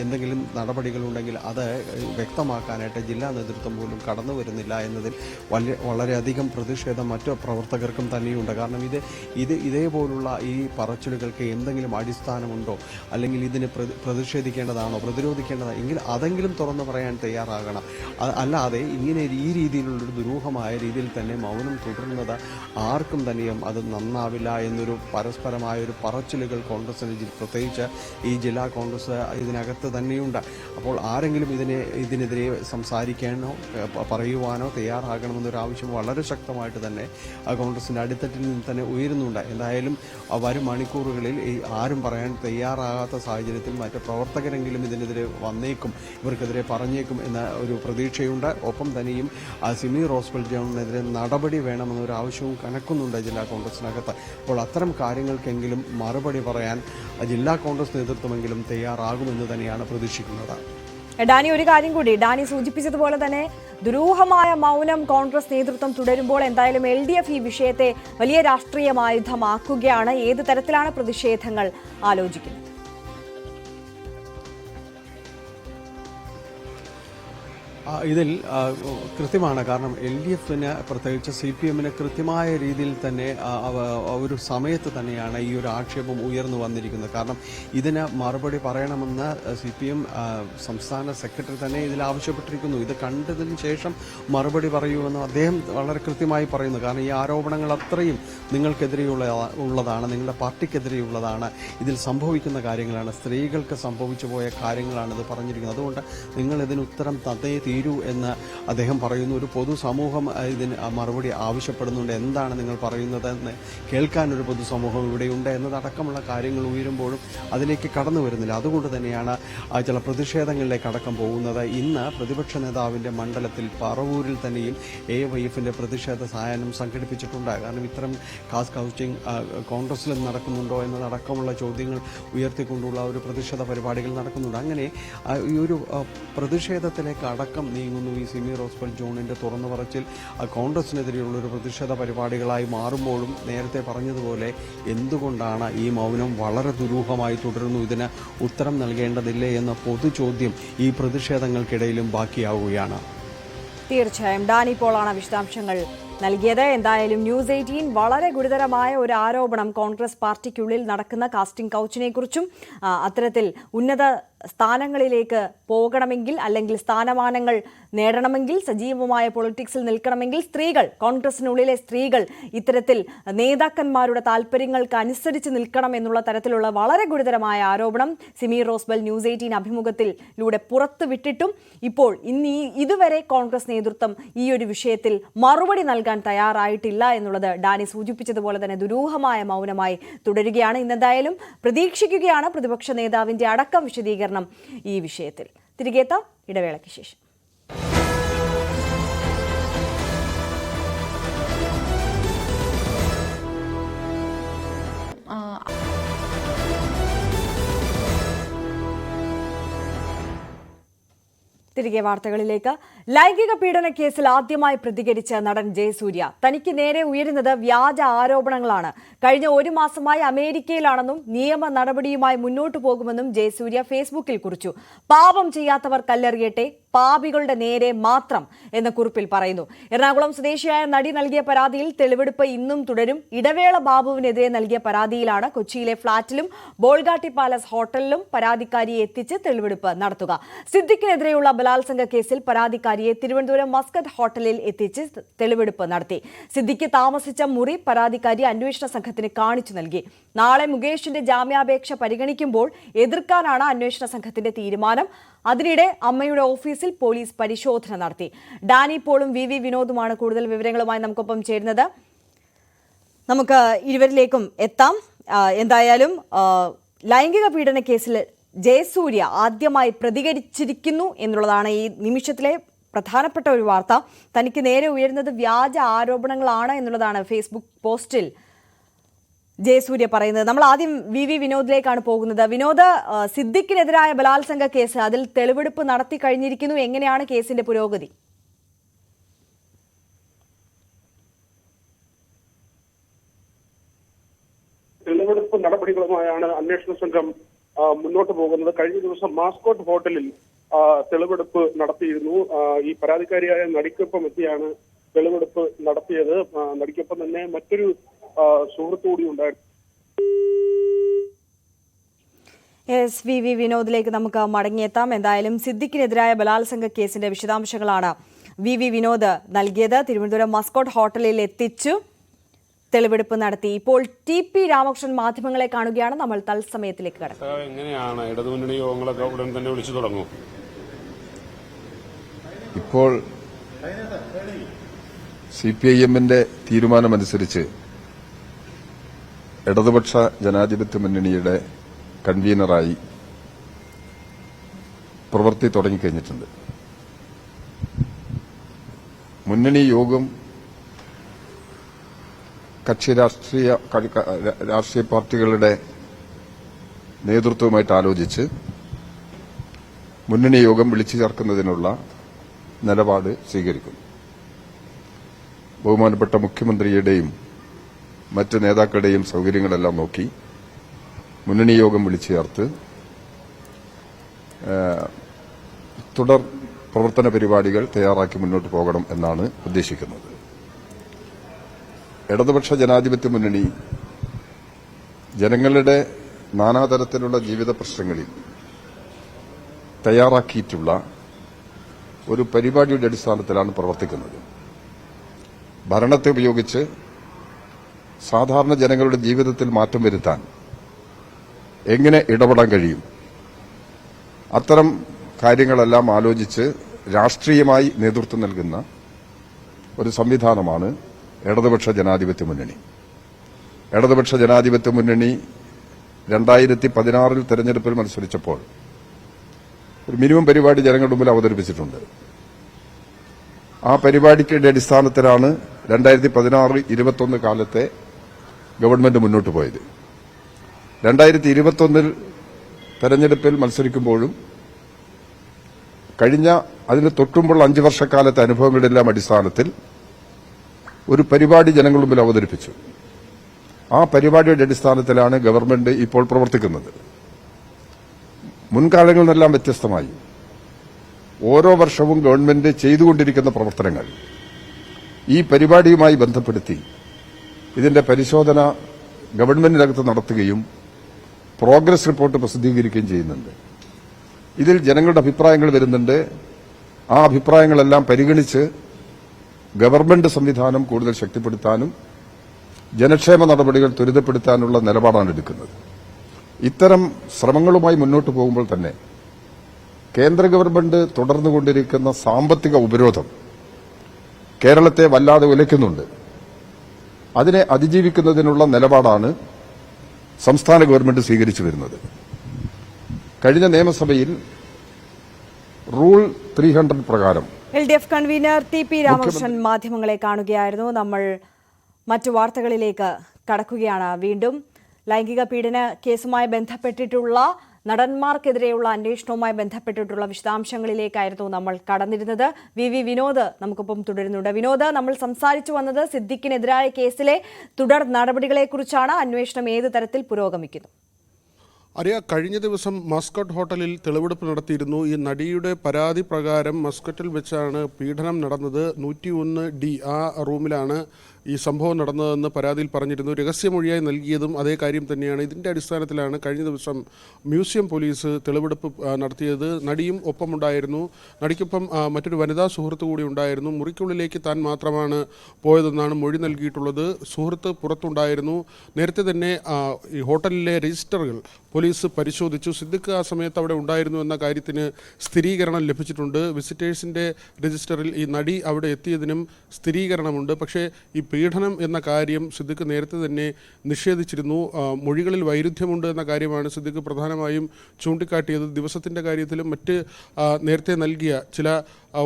എന്തെങ്കിലും നടപടികൾ ഉണ്ടെങ്കിൽ അത് വ്യക്തമാക്കാനായിട്ട് ജില്ലാ നേതൃത്വം പോലും കടന്നു വരുന്നില്ല എന്നതിൽ വളരെയധികം പ്രതിഷേധം മറ്റു പ്രവർത്തകർക്കും തന്നെയുണ്ട്. കാരണം ഇതേപോലുള്ള ഈ പറച്ചിലുകൾക്ക് എന്തെങ്കിലും അടിസ്ഥാനമുണ്ടോ, അല്ലെങ്കിൽ ഇതിന് പ്രതിഷേധിക്കേണ്ടതാണോ, പ്രതിരോധിക്കേണ്ടതാണോ എങ്കിൽ അതെങ്കിലും തുറന്നു പറയാൻ തയ്യാറാകണം. അല്ലാതെ ഇങ്ങനെ ഈ രീതിയിലുള്ളൊരു ദുരൂഹമായ രീതിയിൽ തന്നെ മൗനം തുടരുന്നത് ആർക്കും തന്നെയും അത് നന്നാവില്ല എന്നൊരു പരസ്പരമായ ഒരു പറച്ചിലുകൾ കോൺഗ്രസിന് പ്രത്യേകിച്ച് ഈ ജില്ലാ കോൺഗ്രസ് ഇതിനകത്ത് തന്നെയുണ്ട്. അപ്പോൾ ആരെങ്കിലും ഇതിനെതിരെ സംസാരിക്കാനോ പറയുവാനോ തയ്യാറാകണമെന്നൊരു ആവശ്യം വളരെ ശക്തമായിട്ട് തന്നെ കോൺഗ്രസിൻ്റെ അടിത്തട്ടിൽ നിന്ന് തന്നെ ഉയരുന്നുണ്ട്. എന്തായാലും വരും മണിക്കൂറുകളിൽ ആരും പറയാൻ തയ്യാറാകാത്ത സാഹചര്യത്തിൽ മറ്റ് പ്രവർത്തകരെങ്കിലും ഇതിനെതിരെ വന്നേക്കും, ഇവർക്കെതിരെ പറഞ്ഞേക്കും എന്ന ഒരു പ്രതീക്ഷയുണ്ട്. ഒപ്പം തന്നെയും സിമി റോസ്വെൽ ജോണിനെതിരെ നടപടി വേണമെന്നൊരു ആവശ്യവും കനക്കുന്നുണ്ട് ജില്ലാ കോൺഗ്രസിനകത്ത്. അപ്പോൾ അത്തരം കാര്യങ്ങൾക്കെങ്കിലും മറുപടി പറയാൻ ജില്ലാ കോൺഗ്രസ് നേതൃത്വമെങ്കിലും തയ്യാറാകുമെന്ന് തന്നെയാണ് പ്രതീക്ഷിക്കുന്നത്. ഡാനി, ഒരു കാര്യം കൂടി, ഡാനി സൂചിപ്പിച്ചതുപോലെ തന്നെ ദുരൂഹമായ മൗനം കോൺഗ്രസ് നേതൃത്വം തുടരുമ്പോൾ എന്തായാലും LDF ഈ വിഷയത്തെ വലിയ രാഷ്ട്രീയമായുധമാക്കുകയാണ്. ഏത് തരത്തിലാണ് പ്രതിഷേധങ്ങൾ ആലോചിക്കുന്നത്? ഇതിൽ കൃത്യമാണ്. കാരണം LDFന് പ്രത്യേകിച്ച് CPMന് കൃത്യമായ രീതിയിൽ തന്നെ ഒരു സമയത്ത് തന്നെയാണ് ഈ ഒരു ആക്ഷേപം ഉയർന്നു വന്നിരിക്കുന്നത്. കാരണം ഇതിന് മറുപടി പറയണമെന്ന് CPM സംസ്ഥാന സെക്രട്ടറി തന്നെ ഇതിൽ ആവശ്യപ്പെട്ടിരിക്കുന്നു. ഇത് കണ്ടതിന് ശേഷം മറുപടി പറയുമെന്ന് അദ്ദേഹം വളരെ കൃത്യമായി പറയുന്നു. കാരണം ഈ ആരോപണങ്ങൾ അത്രയും നിങ്ങൾക്കെതിരെയുള്ളതാണ്, നിങ്ങളുടെ പാർട്ടിക്കെതിരെയുള്ളതാണ്, ഇതിൽ സംഭവിക്കുന്ന കാര്യങ്ങളാണ്, സ്ത്രീകൾക്ക് സംഭവിച്ചു പോയ കാര്യങ്ങളാണ് ഇത് പറഞ്ഞിരിക്കുന്നത്. അതുകൊണ്ട് നിങ്ങൾ ഇതിന് ഉത്തരം തന്നേ തീരൂ എന്ന് അദ്ദേഹം പറയുന്നു. ഒരു പൊതുസമൂഹം ഇതിന് മറുപടി ആവശ്യപ്പെടുന്നുണ്ട്. എന്താണ് നിങ്ങൾ പറയുന്നത് എന്ന് കേൾക്കാനൊരു പൊതുസമൂഹം ഇവിടെയുണ്ട് എന്നതടക്കമുള്ള കാര്യങ്ങൾ ഉയരുമ്പോഴും അതിലേക്ക് കടന്നു വരുന്നില്ല. അതുകൊണ്ട് തന്നെയാണ് ചില പ്രതിഷേധങ്ങളിലേക്ക് അടക്കം പോകുന്നത്. ഇന്ന് പ്രതിപക്ഷ നേതാവിൻ്റെ മണ്ഡലത്തിൽ പറവൂരിൽ തന്നെയും AYFന്റെ പ്രതിഷേധ സായാഹ്നം സംഘടിപ്പിച്ചിട്ടുണ്ട്. കാരണം ഇത്തരം കാസ്റ്റ് കൗച്ചിങ് കോൺഗ്രസിലും നടക്കുന്നുണ്ടോ എന്നതടക്കമുള്ള ചോദ്യങ്ങൾ ഉയർത്തിക്കൊണ്ടുള്ള ഒരു പ്രതിഷേധ പരിപാടികൾ നടക്കുന്നുണ്ട്. അങ്ങനെ ഈ ഒരു പ്രതിഷേധത്തിലേക്ക് അടക്കം നീങ്ങുന്നു ഈ സിമി റോസ്വെൽ ജോണിൻ്റെ തുറന്നു പറച്ചിൽ. കോൺഗ്രസിനെതിരെയുള്ളൊരു പ്രതിഷേധ പരിപാടികളായി മാറുമ്പോഴും നേരത്തെ പറഞ്ഞതുപോലെ എന്തുകൊണ്ടാണ് ഈ മൗനം വളരെ ദുരൂഹമായി തുടരുന്നു, ഇതിന് ഉത്തരം നൽകേണ്ടതില്ലേ എന്ന പൊതു ചോദ്യം ഈ പ്രതിഷേധങ്ങൾക്കിടയിലും ബാക്കിയാവുകയാണ്. തീർച്ചയായും ഡാനി പോളാണ് വിശദാംശങ്ങൾ നൽകിയത്. എന്തായാലും ന്യൂസ് 18 വളരെ ഗുരുതരമായ ഒരു ആരോപണം കോൺഗ്രസ് പാർട്ടിക്കുള്ളിൽ നടക്കുന്ന കാസ്റ്റിംഗ് കൗച്ചിനെ കുറിച്ചും അത്തരത്തിൽ ഉന്നത സ്ഥാനങ്ങളിലേക്ക് പോകണമെങ്കിൽ അല്ലെങ്കിൽ സ്ഥാനമാനങ്ങൾ നേടണമെങ്കിൽ സജീവമായ പൊളിറ്റിക്സിൽ നിൽക്കണമെങ്കിൽ സ്ത്രീകൾ, കോൺഗ്രസിനുള്ളിലെ സ്ത്രീകൾ ഇത്തരത്തിൽ നേതാക്കന്മാരുടെ താല്പര്യങ്ങൾക്ക് അനുസരിച്ച് നിൽക്കണം എന്നുള്ള തരത്തിലുള്ള വളരെ ഗുരുതരമായ ആരോപണം സിമി റോസ്വെൽ ന്യൂസ് 18 അഭിമുഖത്തിലൂടെ പുറത്തുവിട്ടിട്ടും ഇപ്പോൾ ഇതുവരെ കോൺഗ്രസ് നേതൃത്വം ഈ ഒരു വിഷയത്തിൽ മറുപടി നൽകാൻ തയ്യാറായിട്ടില്ല എന്നുള്ളത് ഡാനി സൂചിപ്പിച്ചതുപോലെ തന്നെ ദുരൂഹമായ മൗനമായി തുടരുകയാണ്. ഇന്നെന്തായാലും പ്രതീക്ഷിക്കുകയാണ് പ്രതിപക്ഷ നേതാവിന്റെ അടക്കം വിശദീകരണം ഈ വിഷയത്തിൽ. തിരികെ എത്താം ഇടവേളയ്ക്ക് ശേഷം. തിരികെ വാർത്തകളിലേക്ക്. ലൈംഗിക പീഡന കേസിൽ ആദ്യമായി പ്രതികരിച്ച നടൻ ജയസൂര്യ തനിക്ക് നേരെ ഉയരുന്നത് വ്യാജ ആരോപണങ്ങളാണ്, കഴിഞ്ഞ ഒരു മാസമായി അമേരിക്കയിലാണെന്നും നിയമ നടപടിയുമായി മുന്നോട്ടു പോകുമെന്നും ജയസൂര്യ ഫേസ്ബുക്കിൽ കുറിച്ചു. പാപം ചെയ്യാത്തവർ കല്ലെറിയട്ടെ, പാപികളുടെ നേരെ മാത്രം എന്ന കുറിപ്പിൽ പറയുന്നു. എറണാകുളം സ്വദേശിയായ നടി നൽകിയ പരാതിയിൽ തെളിവെടുപ്പ് ഇന്നും തുടരും. ഇടവേള ബാബുവിനെതിരെ നൽകിയ പരാതിയിലാണ് കൊച്ചിയിലെ ഫ്ളാറ്റിലും ബോൾഗാട്ടി പാലസ് ഹോട്ടലിലും പരാതിക്കാരിയെ എത്തിച്ച് തെളിവെടുപ്പ് നടത്തുക. സിദ്ദിഖിനെതിരെയുള്ള ബലാത്സംഗ കേസിൽ പരാതിക്കാരിയെ തിരുവനന്തപുരം മസ്കറ്റ് ഹോട്ടലിൽ എത്തിച്ച് തെളിവെടുപ്പ് നടത്തി. സിദ്ദിഖ് താമസിച്ച മുറി പരാതിക്കാരി അന്വേഷണ സംഘത്തിന് കാണിച്ചു നൽകി. നാളെ മുകേഷിന്റെ ജാമ്യാപേക്ഷ പരിഗണിക്കുമ്പോൾ എതിർക്കാനാണ് അന്വേഷണ സംഘത്തിന്റെ തീരുമാനം. അതിനിടെ അമ്മയുടെ ഓഫീസിൽ പോലീസ് പരിശോധന നടത്തി. ഡാനി പോളും VV വിനോദുമാണ് കൂടുതൽ വിവരങ്ങളുമായി നമുക്കൊപ്പം ചേരുന്നത്. നമുക്ക് ഇരുവരിലേക്കും എത്താം. എന്തായാലും ലൈംഗിക പീഡന കേസിൽ ജയസൂര്യ ആദ്യമായി പ്രതികരിച്ചിരിക്കുന്നു എന്നുള്ളതാണ് ഈ നിമിഷത്തിലെ പ്രധാനപ്പെട്ട ഒരു വാർത്ത. തനിക്ക് നേരെ ഉയരുന്നത് വ്യാജ ആരോപണങ്ങളാണ് എന്നുള്ളതാണ് ഫേസ്ബുക്ക് പോസ്റ്റിൽ ജയസൂര്യ പറയുന്നത്. നമ്മൾ ആദ്യം VV വിനോദിലേക്കാണ് പോകുന്നത്. വിനോദ്, സിദ്ദിഖിനെതിരായ ബലാത്സംഗ കേസ്, അതിൽ തെളിവെടുപ്പ് നടത്തി കഴിഞ്ഞിരിക്കുന്നു. എങ്ങനെയാണ് കേസിന്റെ പുരോഗതി? തെളിവെടുപ്പ് നടപടികളുമായാണ് അന്വേഷണ സംഘം മുന്നോട്ട് പോകുന്നത്. കഴിഞ്ഞ ദിവസം മാസ്കോട്ട് ഹോട്ടലിൽ തെളിവെടുപ്പ് നടത്തിയിരുന്നു. ഈ പരാതിക്കാരിയായ നടിക്കൊപ്പം എത്തിയാണ് തെളിവെടുപ്പ് നടത്തിയത്. നടിക്കൊപ്പം തന്നെ മറ്റൊരു സുഹൃത്തു കൂടി ഉണ്ടായിരുന്നു. വി വിനോദിലേക്ക് നമുക്ക് മടങ്ങിയെത്താം. എന്തായാലും സിദ്ദിഖിനെതിരായ ബലാത്സംഗ കേസിന്റെ വിശദാംശങ്ങളാണ് വി വിനോദ് നൽകിയത്. തിരുവനന്തപുരം മസ്കോട്ട് ഹോട്ടലിൽ എത്തിച്ചു തെളിവെടുപ്പ് നടത്തി. ഇപ്പോൾ TP രാമകൃഷ്ണൻ മാധ്യമങ്ങളെ കാണുകയാണ്. നമ്മൾ തത്സമയത്തിലേക്ക് കടക്കും. എങ്ങനെയാണ് ഇടതുമുന്നണി യോഗങ്ങളൊക്കെ ഉടൻ തന്നെ വിളിച്ചു തുടങ്ങും? ഇപ്പോൾ CPIM-ന്റെ തീരുമാനമനുസരിച്ച് ഇടതുപക്ഷ ജനാധിപത്യ മുന്നണിയുടെ കൺവീനറായി പ്രവൃത്തി തുടങ്ങിക്കഴിഞ്ഞിട്ടുണ്ട്. മുന്നണി യോഗം കക്ഷി രാഷ്ട്രീയ പാർട്ടികളുടെ നേതൃത്വവുമായിട്ട് ആലോചിച്ച് മുന്നണി യോഗം വിളിച്ചു ചേർക്കുന്നതിനുള്ള നിലപാട് സ്വീകരിക്കും. ബഹുമാനപ്പെട്ട മുഖ്യമന്ത്രിയുടെയും മറ്റ് നേതാക്കളുടെയും സൌകര്യങ്ങളെല്ലാം നോക്കി മുന്നണി യോഗം വിളിച്ചു ചേർത്ത് തുടർ പ്രവർത്തന പരിപാടികൾ തയ്യാറാക്കി മുന്നോട്ട് പോകണം എന്നാണ് ഉദ്ദേശിക്കുന്നത്. ഇടതുപക്ഷ ജനാധിപത്യ മുന്നണി ജനങ്ങളുടെ നാനാതരത്തിലുള്ള ജീവിത പ്രശ്നങ്ങളിൽ തയ്യാറാക്കിയിട്ടുള്ള ഒരു പരിപാടിയുടെ അടിസ്ഥാനത്തിലാണ് പ്രവർത്തിക്കുന്നത്. ഭരണത്തെ ഉപയോഗിച്ച് സാധാരണ ജനങ്ങളുടെ ജീവിതത്തിൽ മാറ്റം വരുത്താൻ എങ്ങനെ ഇടപെടാൻ കഴിയും, അത്തരം കാര്യങ്ങളെല്ലാം ആലോചിച്ച് രാഷ്ട്രീയമായി നേതൃത്വം നൽകുന്ന ഒരു സംവിധാനമാണ് ഇടതുപക്ഷ ജനാധിപത്യ മുന്നണി. ഇടതുപക്ഷ ജനാധിപത്യ മുന്നണി 2016 തെരഞ്ഞെടുപ്പിൽ മത്സരിച്ചപ്പോൾ ഒരു മിനിമം പരിപാടി ജനങ്ങളുടെ മുമ്പിൽ അവതരിപ്പിച്ചിട്ടുണ്ട്. ആ പരിപാടിയുടെ അടിസ്ഥാനത്തിലാണ് 2016-21 കാലത്തെ ഗവൺമെന്റ് മുന്നോട്ട് പോയത്. 2021 തെരഞ്ഞെടുപ്പിൽ മത്സരിക്കുമ്പോഴും കഴിഞ്ഞ അതിന് തൊട്ടുമ്പോൾ 5 വർഷക്കാലത്തെ അനുഭവങ്ങളുടെ എല്ലാം അടിസ്ഥാനത്തിൽ ഒരു പരിപാടി ജനങ്ങളുടെ മുമ്പിൽ അവതരിപ്പിച്ചു. ആ പരിപാടിയുടെ അടിസ്ഥാനത്തിലാണ് ഗവൺമെന്റ് ഇപ്പോൾ പ്രവർത്തിക്കുന്നത്. മുൻകാലങ്ങളിൽ നിന്നെല്ലാം വ്യത്യസ്തമായി ഓരോ വർഷവും ഗവൺമെന്റ് ചെയ്തുകൊണ്ടിരിക്കുന്ന പ്രവർത്തനങ്ങൾ ഈ പരിപാടിയുമായി ബന്ധപ്പെടുത്തി ഇതിന്റെ പരിശോധന ഗവൺമെന്റിനകത്ത് നടത്തുകയും പ്രോഗ്രസ് റിപ്പോർട്ട് പ്രസിദ്ധീകരിക്കുകയും ചെയ്യുന്നുണ്ട്. ഇതിൽ ജനങ്ങളുടെ അഭിപ്രായങ്ങൾ വരുന്നുണ്ട്. ആ അഭിപ്രായങ്ങളെല്ലാം പരിഗണിച്ച് ഗവൺമെന്റ് സംവിധാനം കൂടുതൽ ശക്തിപ്പെടുത്താനും ജനക്ഷേമ നടപടികൾ ത്വരിതപ്പെടുത്താനുള്ള നിലപാടാണ് എടുക്കുന്നത്. ഇത്തരം ശ്രമങ്ങളുമായി മുന്നോട്ട് പോകുമ്പോൾ തന്നെ കേന്ദ്ര ഗവൺമെന്റ് തുടർന്നുകൊണ്ടിരിക്കുന്ന സാമ്പത്തിക ഉപരോധം കേരളത്തെ വല്ലാതെ ഉലയ്ക്കുന്നുണ്ട്. അതിനെ അതിജീവിക്കുന്നതിനുള്ള നിലപാടാണ് സംസ്ഥാന ഗവൺമെന്റ് സ്വീകരിച്ചു വരുന്നത്. കഴിഞ്ഞ നിയമസഭയിൽ റൂൾ 300 പ്രകാരം LDF കൺവീനർ TP രാമകൃഷ്ണൻ മാധ്യമങ്ങളെ കാണുകയായിരുന്നു. നമ്മൾ മറ്റു വാർത്തകളിലേക്ക് കടക്കുകയാണ്. വീണ്ടും ലൈംഗിക പീഡന കേസുമായി ബന്ധപ്പെട്ടിട്ടുള്ള നടന്മാർക്കെതിരെയുള്ള അന്വേഷണവുമായി ബന്ധപ്പെട്ടിട്ടുള്ള വിശദാംശങ്ങളിലേക്കായിരുന്നു നമ്മൾ കടന്നിരുന്നത്. വി വിനോദ് നമുക്കൊപ്പം തുടരുന്നുണ്ട്. വിനോദ്, നമ്മൾ സംസാരിച്ചു വന്നത് സിദ്ദിഖിനെതിരായ കേസിലെ തുടർ നടപടികളെക്കുറിച്ചാണ്. അന്വേഷണം ഏത് തരത്തിൽ പുരോഗമിക്കുന്നു? കഴിഞ്ഞ ദിവസം മസ്കറ്റ് ഹോട്ടലിൽ തെളിവെടുപ്പ് നടത്തിയിരുന്നു. ഈ നടിയുടെ പരാതി പ്രകാരം മസ്കറ്റിൽ വെച്ചാണ് പീഡനം നടന്നത്. 101D ആ റൂമിലാണ് ഈ സംഭവം നടന്നതെന്ന് പരാതിയിൽ പറഞ്ഞിരുന്നു. രഹസ്യമൊഴിയായി നൽകിയതും അതേ കാര്യം തന്നെയാണ്. ഇതിൻ്റെ അടിസ്ഥാനത്തിലാണ് കഴിഞ്ഞ ദിവസം മ്യൂസിയം പോലീസ് തെളിവെടുപ്പ് നടത്തിയത്. നടിയും ഒപ്പമുണ്ടായിരുന്നു. നടിക്കൊപ്പം മറ്റൊരു വനിതാ സുഹൃത്ത് കൂടി ഉണ്ടായിരുന്നു. മുറിക്കുള്ളിലേക്ക് താൻ മാത്രമാണ് പോയതെന്നാണ് മൊഴി നൽകിയിട്ടുള്ളത്. സുഹൃത്ത് പുറത്തുണ്ടായിരുന്നു. നേരത്തെ തന്നെ ഈ ഹോട്ടലിലെ രജിസ്റ്ററുകൾ പോലീസ് പരിശോധിച്ചു. സിദ്ദിഖ് ആ സമയത്ത് അവിടെ ഉണ്ടായിരുന്നു എന്ന കാര്യത്തിന് സ്ഥിരീകരണം ലഭിച്ചിട്ടുണ്ട്. വിസിറ്റേഴ്സിൻ്റെ രജിസ്റ്ററിൽ ഈ നടി അവിടെ എത്തിയതിനും സ്ഥിരീകരണമുണ്ട്. പക്ഷേ ഈ പീഡനം എന്ന കാര്യം സിദ്ദിഖ് നേരത്തെ തന്നെ നിഷേധിച്ചിരുന്നു. മൊഴികളിൽ വൈരുദ്ധ്യമുണ്ട് എന്ന കാര്യമാണ് സിദ്ദിഖ് പ്രധാനമായും ചൂണ്ടിക്കാട്ടിയത്. ദിവസത്തിൻ്റെ കാര്യത്തിലും മറ്റ് നേരത്തെ നൽകിയ ചില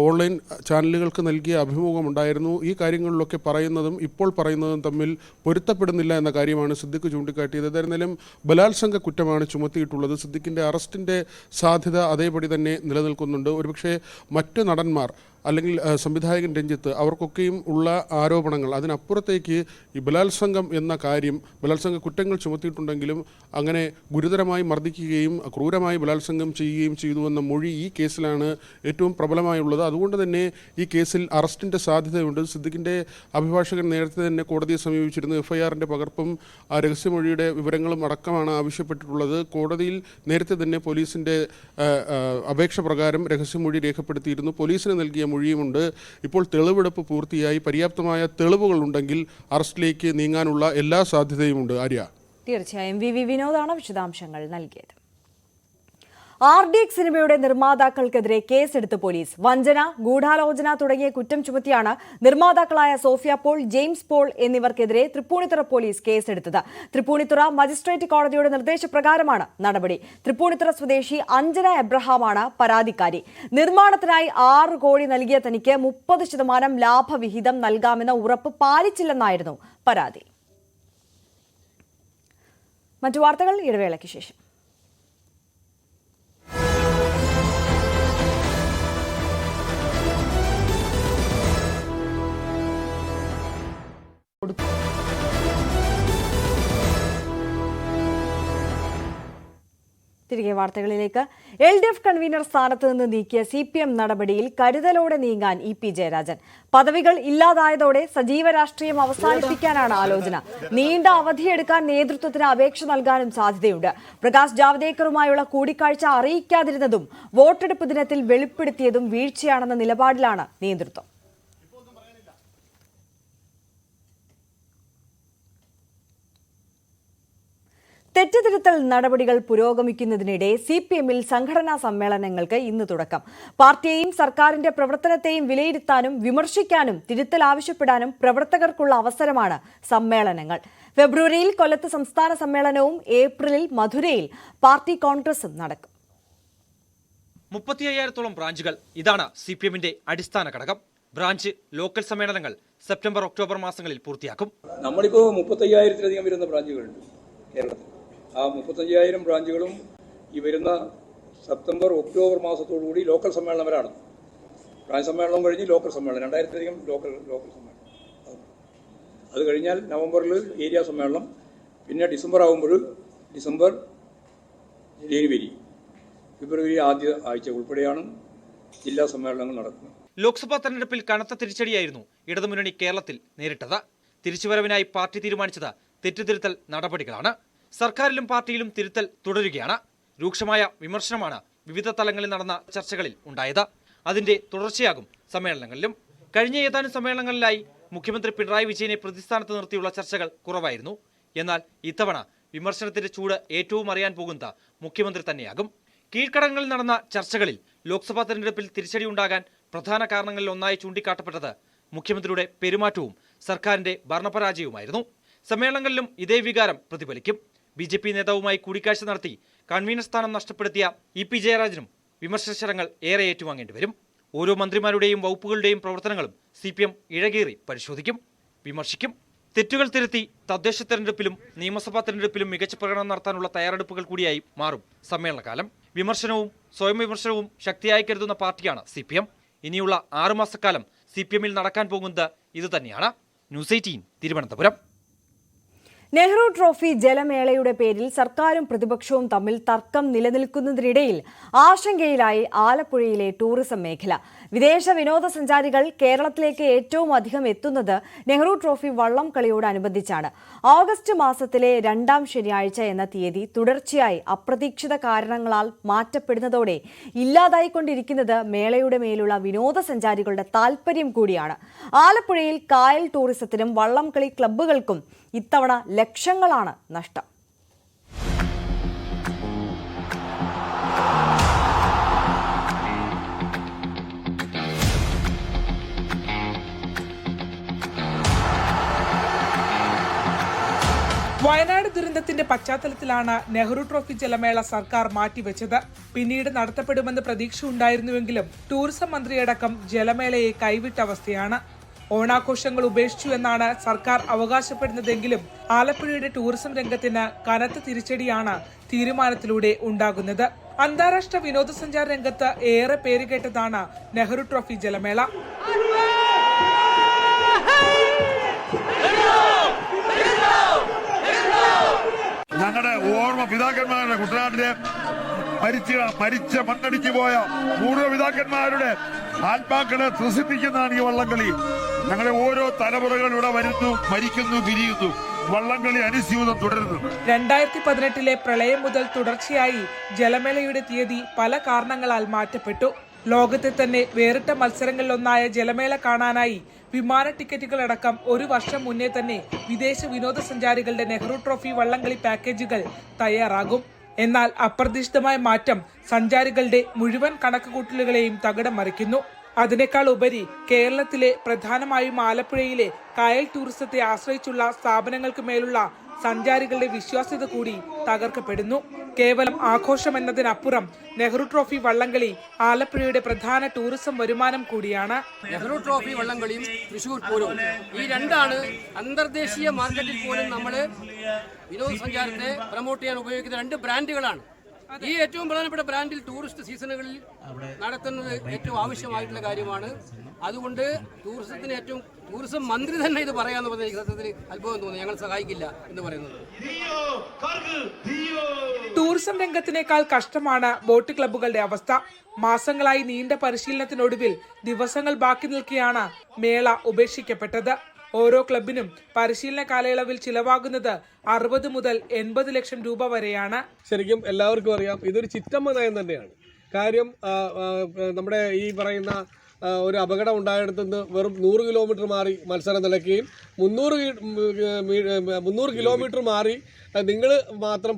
ഓൺലൈൻ ചാനലുകൾക്ക് നൽകിയ അഭിമുഖമുണ്ടായിരുന്നു. ഈ കാര്യങ്ങളിലൊക്കെ പറയുന്നതും ഇപ്പോൾ പറയുന്നതും തമ്മിൽ പൊരുത്തപ്പെടുന്നില്ല എന്ന കാര്യമാണ് സിദ്ദിഖ് ചൂണ്ടിക്കാട്ടിയത്. ഏതായിരുന്നാലും ബലാത്സംഗ കുറ്റമാണ് ചുമത്തിയിട്ടുള്ളത്. സിദ്ദിഖിൻ്റെ അറസ്റ്റിൻ്റെ സാധ്യത അതേപടി തന്നെ നിലനിൽക്കുന്നുണ്ട്. ഒരുപക്ഷെ മറ്റ് നടന്മാർ അല്ലെങ്കിൽ സംവിധായകൻ രഞ്ജിത്ത് അവർക്കൊക്കെയും ഉള്ള ആരോപണങ്ങൾ, അതിനപ്പുറത്തേക്ക് ഈ ബലാത്സംഗം എന്ന കാര്യം, ബലാത്സംഗ കുറ്റങ്ങൾ ചുമത്തിയിട്ടുണ്ടെങ്കിലും അങ്ങനെ ഗുരുതരമായി മർദ്ദിക്കുകയും ക്രൂരമായി ബലാത്സംഗം ചെയ്യുകയും ചെയ്തുവെന്ന മൊഴി ഈ കേസിലാണ് ഏറ്റവും പ്രബലമായുള്ളത്. അതുകൊണ്ട് തന്നെ ഈ കേസിൽ അറസ്റ്റിൻ്റെ സാധ്യതയുണ്ട്. സിദ്ദിഖിൻ്റെ അഭിഭാഷകൻ നേരത്തെ തന്നെ കോടതിയെ സമീപിച്ചിരുന്നു. എഫ്ഐആറിൻ്റെ പകർപ്പും രഹസ്യമൊഴിയുടെ വിവരങ്ങളും അടക്കമാണ് ആവശ്യപ്പെട്ടിട്ടുള്ളത്. കോടതിയിൽ നേരത്തെ തന്നെ പോലീസിൻ്റെ അപേക്ഷ പ്രകാരം രഹസ്യമൊഴി രേഖപ്പെടുത്തിയിരുന്നു. പോലീസിന് നൽകിയ മൊഴിയുമുണ്ട്. ഇപ്പോൾ തെളിവെടുപ്പ് പൂർത്തിയായി. പര്യാപ്തമായ തെളിവുകളുണ്ടെങ്കിൽ അറസ്റ്റിലേക്ക് നീങ്ങാനുള്ള എല്ലാ സാധ്യതയുമുണ്ട്. ആര്യ, തീർച്ചയായും വി വിനോദാണ് വിശദാംശങ്ങൾ നൽകിയത്. RDX സിനിമയുടെ നിർമ്മാതാക്കൾക്കെതിരെ കേസെടുത്ത് പോലീസ്. വഞ്ചന, ഗൂഢാലോചന തുടങ്ങിയ കുറ്റം ചുമത്തിയാണ് നിർമ്മാതാക്കളായ സോഫിയ പോൾ, ജെയിംസ് പോൾ എന്നിവർക്കെതിരെ തൃപ്പൂണിത്തുറ പോലീസ് കേസെടുത്തത്. തൃപ്പൂണിത്തുറ മജിസ്ട്രേറ്റ് കോടതിയുടെ നിർദ്ദേശപ്രകാരമാണ് നടപടി. തൃപ്പൂണിത്തുറ സ്വദേശി അഞ്ജന എബ്രഹാമാണ് പരാതിക്കാരി. നിർമ്മാണത്തിനായി 6 കോടി നൽകിയ തനിക്ക് 30% ലാഭവിഹിതം നൽകാമെന്ന ഉറപ്പ് പാലിച്ചില്ലെന്നായിരുന്നു പരാതി. മറ്റു വാർത്തകൾ ഇടവേളയ്ക്ക് ശേഷം. തിരികെ വാർത്തകളിലേക്ക്. LDF കൺവീനർ സ്ഥാനത്ത് നിന്ന് നീക്കിയ CPM നടപടിയിൽ കരുതലോടെ നീങ്ങാൻ EP ജയരാജൻ. പദവികൾ ഇല്ലാതായതോടെ സജീവ രാഷ്ട്രീയം അവസാനിപ്പിക്കാനാണ് ആലോചന. നീണ്ട അവധിയെടുക്കാൻ നേതൃത്വത്തിന് അപേക്ഷ നൽകാനും സാധ്യതയുണ്ട്. പ്രകാശ് ജാവ്ദേക്കറുമായുള്ള കൂടിക്കാഴ്ച അറിയിക്കാതിരുന്നതും വോട്ടെടുപ്പ് ദിനത്തിൽ വെളിപ്പെടുത്തിയതും വീഴ്ചയാണെന്ന നിലപാടിലാണ് നേതൃത്വം. തെറ്റുതിരുത്തൽ നടപടികൾ പുരോഗമിക്കുന്നതിനിടെ CPMൽ സംഘടനാ സമ്മേളനങ്ങൾക്ക് ഇന്ന് തുടക്കം. പാർട്ടിയെയും സർക്കാരിന്റെ പ്രവർത്തനത്തെയും വിലയിരുത്താനും വിമർശിക്കാനും തിരുത്തൽ ആവശ്യപ്പെടാനും പ്രവർത്തകർക്കുള്ള അവസരമാണ് സമ്മേളനങ്ങൾ. ഫെബ്രുവരിയിൽ കൊല്ലത്ത് സംസ്ഥാന സമ്മേളനവും ഏപ്രിലിൽ മധുരയിൽ പാർട്ടി കോൺഗ്രസും നടക്കും. 35,000-ഓളം ബ്രാഞ്ചുകൾ. ഇതാണ് CPMന്റെ അടിസ്ഥാന ഘടകം. ബ്രാഞ്ച് ലോക്കൽ സമ്മേളനങ്ങൾ സെപ്റ്റംബർ ഒക്ടോബർ മാസങ്ങളിൽ പൂർത്തിയാക്കും. നമ്മളിപ്പോൾ 35,000-ലധികം വരുന്ന ബ്രാഞ്ചുകളുണ്ട് കേരളത്തിൽ. ആ 35,000 ബ്രാഞ്ചുകളും ഈ വരുന്ന സെപ്റ്റംബർ ഒക്ടോബർ മാസത്തോടുകൂടി ലോക്കൽ സമ്മേളനം വരാണ്. ബ്രാഞ്ച് സമ്മേളനം കഴിഞ്ഞ് ലോക്കൽ സമ്മേളനം 2000-ലധികം ലോക്കൽ സമ്മേളനം. അത് കഴിഞ്ഞാൽ നവംബറിൽ ഏരിയ സമ്മേളനം, പിന്നെ ഡിസംബർ ആകുമ്പോൾ ജനുവരി, ഫെബ്രുവരി ആദ്യ ആഴ്ച ഉൾപ്പെടെയാണ് ജില്ലാ സമ്മേളനങ്ങൾ നടക്കുന്നത്. ലോക്സഭാ തെരഞ്ഞെടുപ്പിൽ കനത്ത തിരിച്ചടിയായിരുന്നു ഇടതുമുന്നണി കേരളത്തിൽ നേരിട്ടത്. തിരിച്ചുവരവിനായി പാർട്ടി തീരുമാനിച്ചത് തെറ്റുതിരുത്തൽ നടപടികളാണ്. സർക്കാരിലും പാർട്ടിയിലും തിരുത്തൽ തുടരുകയാണ്. രൂക്ഷമായ വിമർശനമാണ് വിവിധ തലങ്ങളിൽ നടന്ന ചർച്ചകളിൽ ഉണ്ടായത്. അതിന്റെ തുടർച്ചയാകും സമ്മേളനങ്ങളിലും. കഴിഞ്ഞ ഏതാനും സമ്മേളനങ്ങളിലായി മുഖ്യമന്ത്രി പിണറായി വിജയനെ പ്രതിസ്ഥാനത്ത് നിർത്തിയുള്ള ചർച്ചകൾ കുറവായിരുന്നു. എന്നാൽ ഇത്തവണ വിമർശനത്തിന്റെ ചൂട് ഏറ്റവും അറിയാൻ പോകുന്നത് മുഖ്യമന്ത്രി തന്നെയാകും. കീഴ്ഘടകങ്ങളിൽ നടന്ന ചർച്ചകളിൽ ലോക്സഭാ തെരഞ്ഞെടുപ്പിൽ തിരിച്ചടിയുണ്ടാകാൻ പ്രധാന കാരണങ്ങളിൽ ഒന്നായി ചൂണ്ടിക്കാട്ടപ്പെട്ടത് മുഖ്യമന്ത്രിയുടെ പെരുമാറ്റവും സർക്കാരിന്റെ ഭരണപരാജയവുമായിരുന്നു. സമ്മേളനങ്ങളിലും ഇതേ വികാരം പ്രതിഫലിക്കും. BJP നേതാവുമായി കൂടിക്കാഴ്ച നടത്തി കൺവീനർ സ്ഥാനം നഷ്ടപ്പെടുത്തിയ EP ജയരാജനും വിമർശനശരങ്ങൾ ഏറെ ഏറ്റുവാങ്ങേണ്ടി വരും. ഓരോ മന്ത്രിമാരുടെയും വകുപ്പുകളുടെയും പ്രവർത്തനങ്ങളും CPM ഇഴകേറി പരിശോധിക്കും, വിമർശിക്കും. തെറ്റുകൾ തിരുത്തി തദ്ദേശ തെരഞ്ഞെടുപ്പിലും നിയമസഭാ തെരഞ്ഞെടുപ്പിലും മികച്ച പ്രകടനം നടത്താനുള്ള തയ്യാറെടുപ്പുകൾ കൂടിയായി മാറും സമ്മേളനകാലം. വിമർശനവും സ്വയം വിമർശനവും ശക്തിയായി കരുതുന്ന പാർട്ടിയാണ് CPM. ഇനിയുള്ള 6 മാസക്കാലം CPMൽ നടക്കാൻ പോകുന്നത് ഇതുതന്നെയാണ്. ന്യൂസ് 18 തിരുവനന്തപുരം. നെഹ്റു ട്രോഫി ജലമേളയുടെ പേരിൽ സർക്കാരും പ്രതിപക്ഷവും തമ്മിൽ തർക്കം നിലനിൽക്കുന്നതിനിടയിൽ ആശങ്കയിലായി ആലപ്പുഴയിലെ ടൂറിസം മേഖല. വിദേശ വിനോദസഞ്ചാരികൾ കേരളത്തിലേക്ക് ഏറ്റവും അധികം എത്തുന്നത് നെഹ്റു ട്രോഫി വള്ളം കളിയോടനുബന്ധിച്ചാണ്. ഓഗസ്റ്റ് മാസത്തിലെ 2ാം ശനിയാഴ്ച എന്ന തീയതി തുടർച്ചയായി അപ്രതീക്ഷിത കാരണങ്ങളാൽ മാറ്റപ്പെടുന്നതോടെ ഇല്ലാതായിക്കൊണ്ടിരിക്കുന്നത് മേളയുടെ മേലുള്ള വിനോദസഞ്ചാരികളുടെ താൽപര്യം കൂടിയാണ്. ആലപ്പുഴയിൽ കായൽ ടൂറിസത്തിനും വള്ളംകളി ക്ലബ്ബുകൾക്കും ഇത്തവണ ലക്ഷങ്ങളാണ് നഷ്ടം. വയനാട് ദുരന്തത്തിന്റെ പശ്ചാത്തലത്തിലാണ് നെഹ്റു ട്രോഫി ജലമേള സർക്കാർ മാറ്റിവെച്ചത്. പിന്നീട് നടത്തപ്പെടുമെന്ന് പ്രതീക്ഷ ഉണ്ടായിരുന്നുവെങ്കിലും ടൂറിസം മന്ത്രിയടക്കം ജലമേളയെ കൈവിട്ട അവസ്ഥയാണ്. ഓണാഘോഷങ്ങൾ ഉപേക്ഷിച്ചു എന്നാണ് സർക്കാർ അവകാശപ്പെടുന്നതെങ്കിലും ആലപ്പുഴയുടെ ടൂറിസം രംഗത്തിന് കനത്ത തിരിച്ചടിയാണ് തീരുമാനത്തിലൂടെ ഉണ്ടാകുന്നത്. അന്താരാഷ്ട്ര വിനോദസഞ്ചാര രംഗത്ത് ഏറെ പേരുകേട്ടതാണ് നെഹ്റു ട്രോഫി ജലമേള. ഞങ്ങളുടെ ഓർമ്മ പിതാക്കന്മാരുടെ കുട്ടനാട്ടിലെ മരിച്ച മണ്ണടിച്ചു പോയ പൂർവ്വ പിതാക്കന്മാരുടെ ആത്മാക്കളെ ത്രസിപ്പിക്കുന്നതാണ് ഈ വള്ളംകളി. ഞങ്ങളുടെ ഓരോ തലമുറകൾ ഇവിടെ വരുന്നു, മരിക്കുന്നു, പിരിയുന്നു. വള്ളംകളി അനുസ്യൂതം തുടരുന്നു. 2018 പ്രളയം മുതൽ തുടർച്ചയായി ജലമേളയുടെ തീയതി പല കാരണങ്ങളാൽ മാറ്റപ്പെട്ടു. ലോകത്തെ തന്നെ വേറിട്ട മത്സരങ്ങളിലൊന്നായ ജലമേള കാണാനായി വിമാന ടിക്കറ്റുകളടക്കം ഒരു വർഷം മുന്നേ തന്നെ വിദേശ വിനോദസഞ്ചാരികളുടെ നെഹ്റു ട്രോഫി വള്ളംകളി പാക്കേജുകൾ തയ്യാറാകും. എന്നാൽ അപ്രതീക്ഷിതമായ മാറ്റം സഞ്ചാരികളുടെ മുഴുവൻ കണക്കുകൂട്ടലുകളെയും തകിടം മറിക്കുന്നു. അതിനേക്കാൾ ഉപരി കേരളത്തിലെ പ്രധാനമായും ആലപ്പുഴയിലെ കായൽ ടൂറിസത്തെ ആശ്രയിച്ചുള്ള സ്ഥാപനങ്ങൾക്ക് മേലുള്ള സഞ്ചാരികളുടെ വിശ്വാസ്യത കൂടി തകർക്കപ്പെടുന്നു. കേവലം ആഘോഷം എന്നതിനപ്പുറം നെഹ്റു ട്രോഫി വള്ളംകളി ആലപ്പുഴയുടെ പ്രധാന ടൂറിസം വരുമാനം കൂടിയാണ്. നെഹ്റു ട്രോഫി വള്ളംകളിയും തൃശ്ശൂർ പൂരവും ഈ രണ്ടാണ് അന്തർദേശീയ മാർക്കറ്റിൽ പോലും നമ്മൾ വിനോദസഞ്ചാരത്തെ പ്രൊമോട്ട് ചെയ്യാൻ ഉപയോഗിക്കുന്ന രണ്ട് ബ്രാൻഡുകളാണ്. ഈ ഏറ്റവും പ്രധാനപ്പെട്ട ബ്രാൻഡിൽ ടൂറിസ്റ്റ് സീസണുകളിൽ നടത്തുന്നത് ഏറ്റവും ആവശ്യമായിട്ടുള്ള കാര്യമാണ്. അതുകൊണ്ട് ടൂറിസം മന്ത്രി തന്നെ ഇത് പറയാന്ന് പറഞ്ഞ സത്യത്തിൽ അത്ഭുതം തോന്നി. ഞങ്ങൾ സഹായിക്കില്ല എന്ന് പറയുന്നത്. ടൂറിസം രംഗത്തിനേക്കാൾ കഷ്ടമാണ് ബോട്ട് ക്ലബ്ബുകളുടെ അവസ്ഥ. മാസങ്ങളായി നീണ്ട പരിശീലനത്തിനൊടുവിൽ ദിവസങ്ങൾ ബാക്കി നിൽക്കെയാണ് മേള ഉപേക്ഷിക്കപ്പെട്ടത്. ഓരോ ക്ലബിനും പരിശീലന കാലയളവിൽ ചിലവാകുന്നത് 60 മുതൽ 80 ലക്ഷം രൂപ വരെയാണ്. ശരിക്കും എല്ലാവർക്കും അറിയാം, ഇതൊരു ചിറ്റമ്മ നയം തന്നെയാണ്. കാര്യം നമ്മുടെ ഈ പറയുന്ന ഒരു അപകടം ഉണ്ടായിടത്തുനിന്ന് വെറും 100 കിലോമീറ്റർ മാറി മത്സരം നടക്കുകയും 300 കിലോമീറ്റർ മാറി നിങ്ങൾ മാത്രം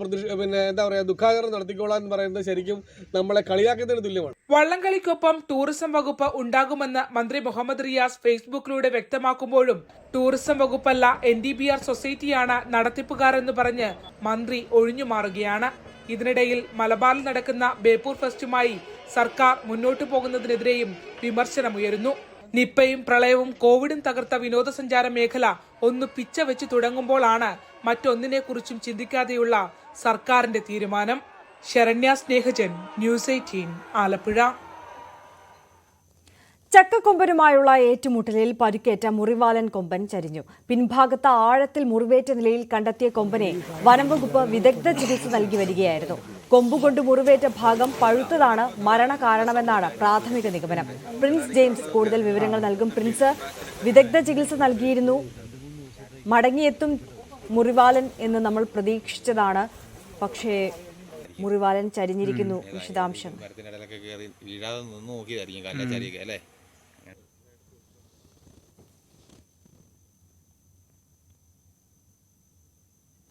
ദുഃഖാചരണം നടത്തിക്കോളാം എന്ന് പറയുന്നത് ശരിക്കും നമ്മളെ കളിയാക്കുന്നതിന് തുല്യമാണ്. വള്ളംകളിക്കൊപ്പം ടൂറിസം വകുപ്പ് ഉണ്ടാകുമെന്ന് മന്ത്രി മുഹമ്മദ് റിയാസ് ഫേസ്ബുക്കിലൂടെ വ്യക്തമാക്കുമ്പോഴും ടൂറിസം വകുപ്പല്ല NDBR സൊസൈറ്റിയാണ് നടത്തിപ്പുകാരെന്ന് പറഞ്ഞ് മന്ത്രി ഒഴിഞ്ഞു മാറുകയാണ്. ഇതിനിടയിൽ മലബാറിൽ നടക്കുന്ന ബേപ്പൂർ ഫെസ്റ്റുമായി സർക്കാർ മുന്നോട്ടു പോകുന്നതിനെതിരെയും വിമർശനമുയരുന്നു. നിപ്പയും പ്രളയവും കോവിഡും തകർത്ത വിനോദസഞ്ചാര മേഖല ഒന്ന് പിച്ച വെച്ച് തുടങ്ങുമ്പോഴാണ് മറ്റൊന്നിനെക്കുറിച്ചും ചിന്തിക്കാതെയുള്ള സർക്കാരിന്റെ തീരുമാനം. ശരണ്യ സ്നേഹജൻ, ന്യൂസ് 18, ആലപ്പുഴ. ചക്കക്കൊമ്പനുമായുള്ള ഏറ്റുമുട്ടലിൽ പരിക്കേറ്റ മുറിവാലൻ കൊമ്പൻ ചരിഞ്ഞു. പിൻഭാഗത്ത് ആഴത്തിൽ മുറിവേറ്റ നിലയിൽ കണ്ടെത്തിയ കൊമ്പനെ വനംവകുപ്പ് വിദഗ്ധ ചികിത്സ നൽകി വരികയായിരുന്നു. കൊമ്പുകൊണ്ട് മുറിവേറ്റ ഭാഗം പഴുത്തതാണ് മരണകാരണമെന്നാണ് പ്രാഥമിക നിഗമനം. പ്രിൻസ് ജെയിംസ് കൂടുതൽ വിവരങ്ങൾ നൽകും. പ്രിൻസ്, വിദഗ്ധ ചികിത്സ നൽകിയിരുന്നു, മടങ്ങിയെത്തും മുറിവാലൻ എന്ന് നമ്മൾ പ്രതീക്ഷിച്ചതാണ്. പക്ഷേ മുറിവാലൻ ചരിഞ്ഞിരിക്കുന്നു. വിശദാംശം.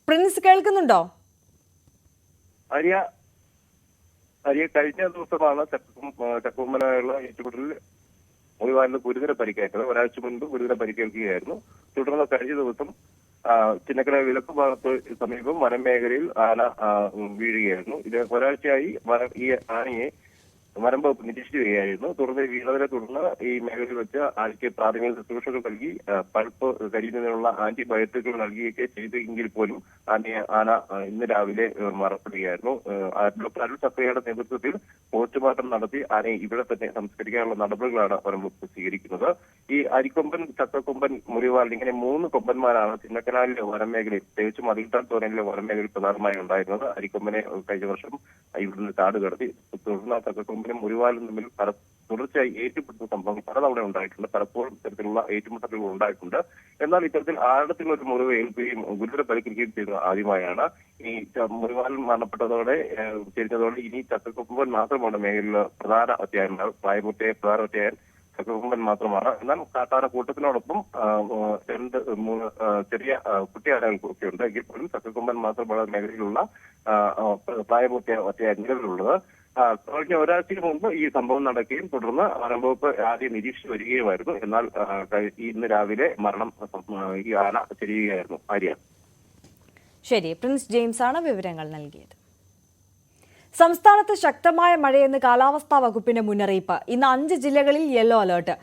പ്രിൻസ് കേൾക്കുന്നുണ്ടോ? കഴിഞ്ഞ ദിവസമാണ് ചക്കക്കൊമ്പനായുള്ള ഏറ്റുമുട്ടലിൽ മുറിവാലിന് ഗുരുതര പരിക്കേറ്റത്. ഒരാഴ്ച മുൻപ് ഗുരുതര പരിക്കേൽക്കുകയായിരുന്നു. തുടർന്ന് കഴിഞ്ഞ ദിവസം ചിന്നക്കര വിലക്ക് ഭാഗത്ത് സമീപം വനമേഖലയിൽ ആന വീഴുകയായിരുന്നു. ഇത് ഒരാഴ്ചയായി ഈ ആനയെ വനംവകുപ്പ് നിരീക്ഷിച്ചു വരികയായിരുന്നു. തുടർന്ന് വീണതിനെ തുടർന്ന് ഈ മേഖലയിൽ വെച്ച് ആനയ്ക്ക് പ്രാഥമിക ശുശ്രൂഷകൾ നൽകി പൾപ്പ് കരിയുന്നതിനുള്ള ആന്റിബയോട്ടിക്കുകൾ നൽകിയൊക്കെ ചെയ്തെങ്കിൽ പോലും ആന ഇന്ന് രാവിലെ മരണപ്പെടുകയായിരുന്നു. ഡോക്ടർ അരുൾ സപ്രിയയുടെ നേതൃത്വത്തിൽ പോസ്റ്റ്മോർട്ടം നടത്തി ആനയെ ഇവിടെ തന്നെ സംസ്കരിക്കാനുള്ള നടപടികളാണ് വനംവകുപ്പ് സ്വീകരിക്കുന്നത്. ഈ അരിക്കൊമ്പൻ, ചക്കക്കൊമ്പൻ, മുറിവാൽ ഇങ്ങനെ 3 കൊമ്പന്മാരാണ് ചിന്നക്കനാലിലെ വനമേഖലയിൽ, പ്രത്യേകിച്ചും അതിൽത്താൻ തോരനിലെ വനമേഖലയിൽ പ്രധാനമായി ഉണ്ടായിരുന്നത്. അരിക്കൊമ്പനെ കഴിഞ്ഞ വർഷം ഇവിടുന്ന് കാട് കടത്തി. തുടർന്ന് ചക്കക്കൊമ്പനും മുറിവാലും തമ്മിൽ തുടർച്ചയായി ഏറ്റുമുട്ടുന്ന സംഭവങ്ങൾ പലതവണ ഉണ്ടായിട്ടുണ്ട്. പലപ്പോഴും ഇത്തരത്തിലുള്ള ഏറ്റുമുട്ടലുകൾ ഉണ്ടായിട്ടുണ്ട്. എന്നാൽ ഇത്തരത്തിൽ ആഴത്തിലുള്ള ഒരു മുറിവ് ഏൽക്കുകയും ഗുരുതര പരിക്കേൽക്കുകയും ചെയ്തത് ആദ്യമായാണ്. ഈ മുറിവാൽ മരണപ്പെട്ടതോടെ ചെരിഞ്ഞതോടെ ഇനി ചക്കക്കൊമ്പൻ മാത്രമാണ് മേഖലയിലെ പ്രധാന അധ്യായം. പ്രായപൂർത്തിയായ പ്രധാന അധ്യായം ചക്കക്കൊമ്പൻ മാത്രമാണ്. എന്നാൽ കാട്ടാന കൂട്ടത്തിനോടൊപ്പം 2-3 ചെറിയ കുട്ടിയാനകൾക്കൊക്കെ ഉണ്ട്. എങ്കിൽ പോലും ചക്കക്കൊമ്പൻ മാത്രമാണ് മേഖലയിലുള്ള പ്രായപൂർത്തിയായ നിലവിലുള്ളത്. കഴിഞ്ഞ ഒരാഴ്ചയ്ക്ക് മുമ്പ് ഈ സംഭവം നടക്കുകയും തുടർന്ന് വനംവകുപ്പ് ആദ്യം നിരീക്ഷിച്ചു വരികയുമായിരുന്നു. എന്നാൽ ഇന്ന് രാവിലെ മരണം ഈ ആന ചെരിയുകയായിരുന്നു. ആര്യ. ശരി, പ്രിൻസ് ജെയിംസ് ആണ് വിവരങ്ങൾ നൽകിയത്. സംസ്ഥാനത്ത് ശക്തമായ മഴയെന്ന് കാലാവസ്ഥാ വകുപ്പിന്റെ മുന്നറിയിപ്പ്. ഇന്ന് 5 ജില്ലകളിൽ യെല്ലോ അലർട്ട്.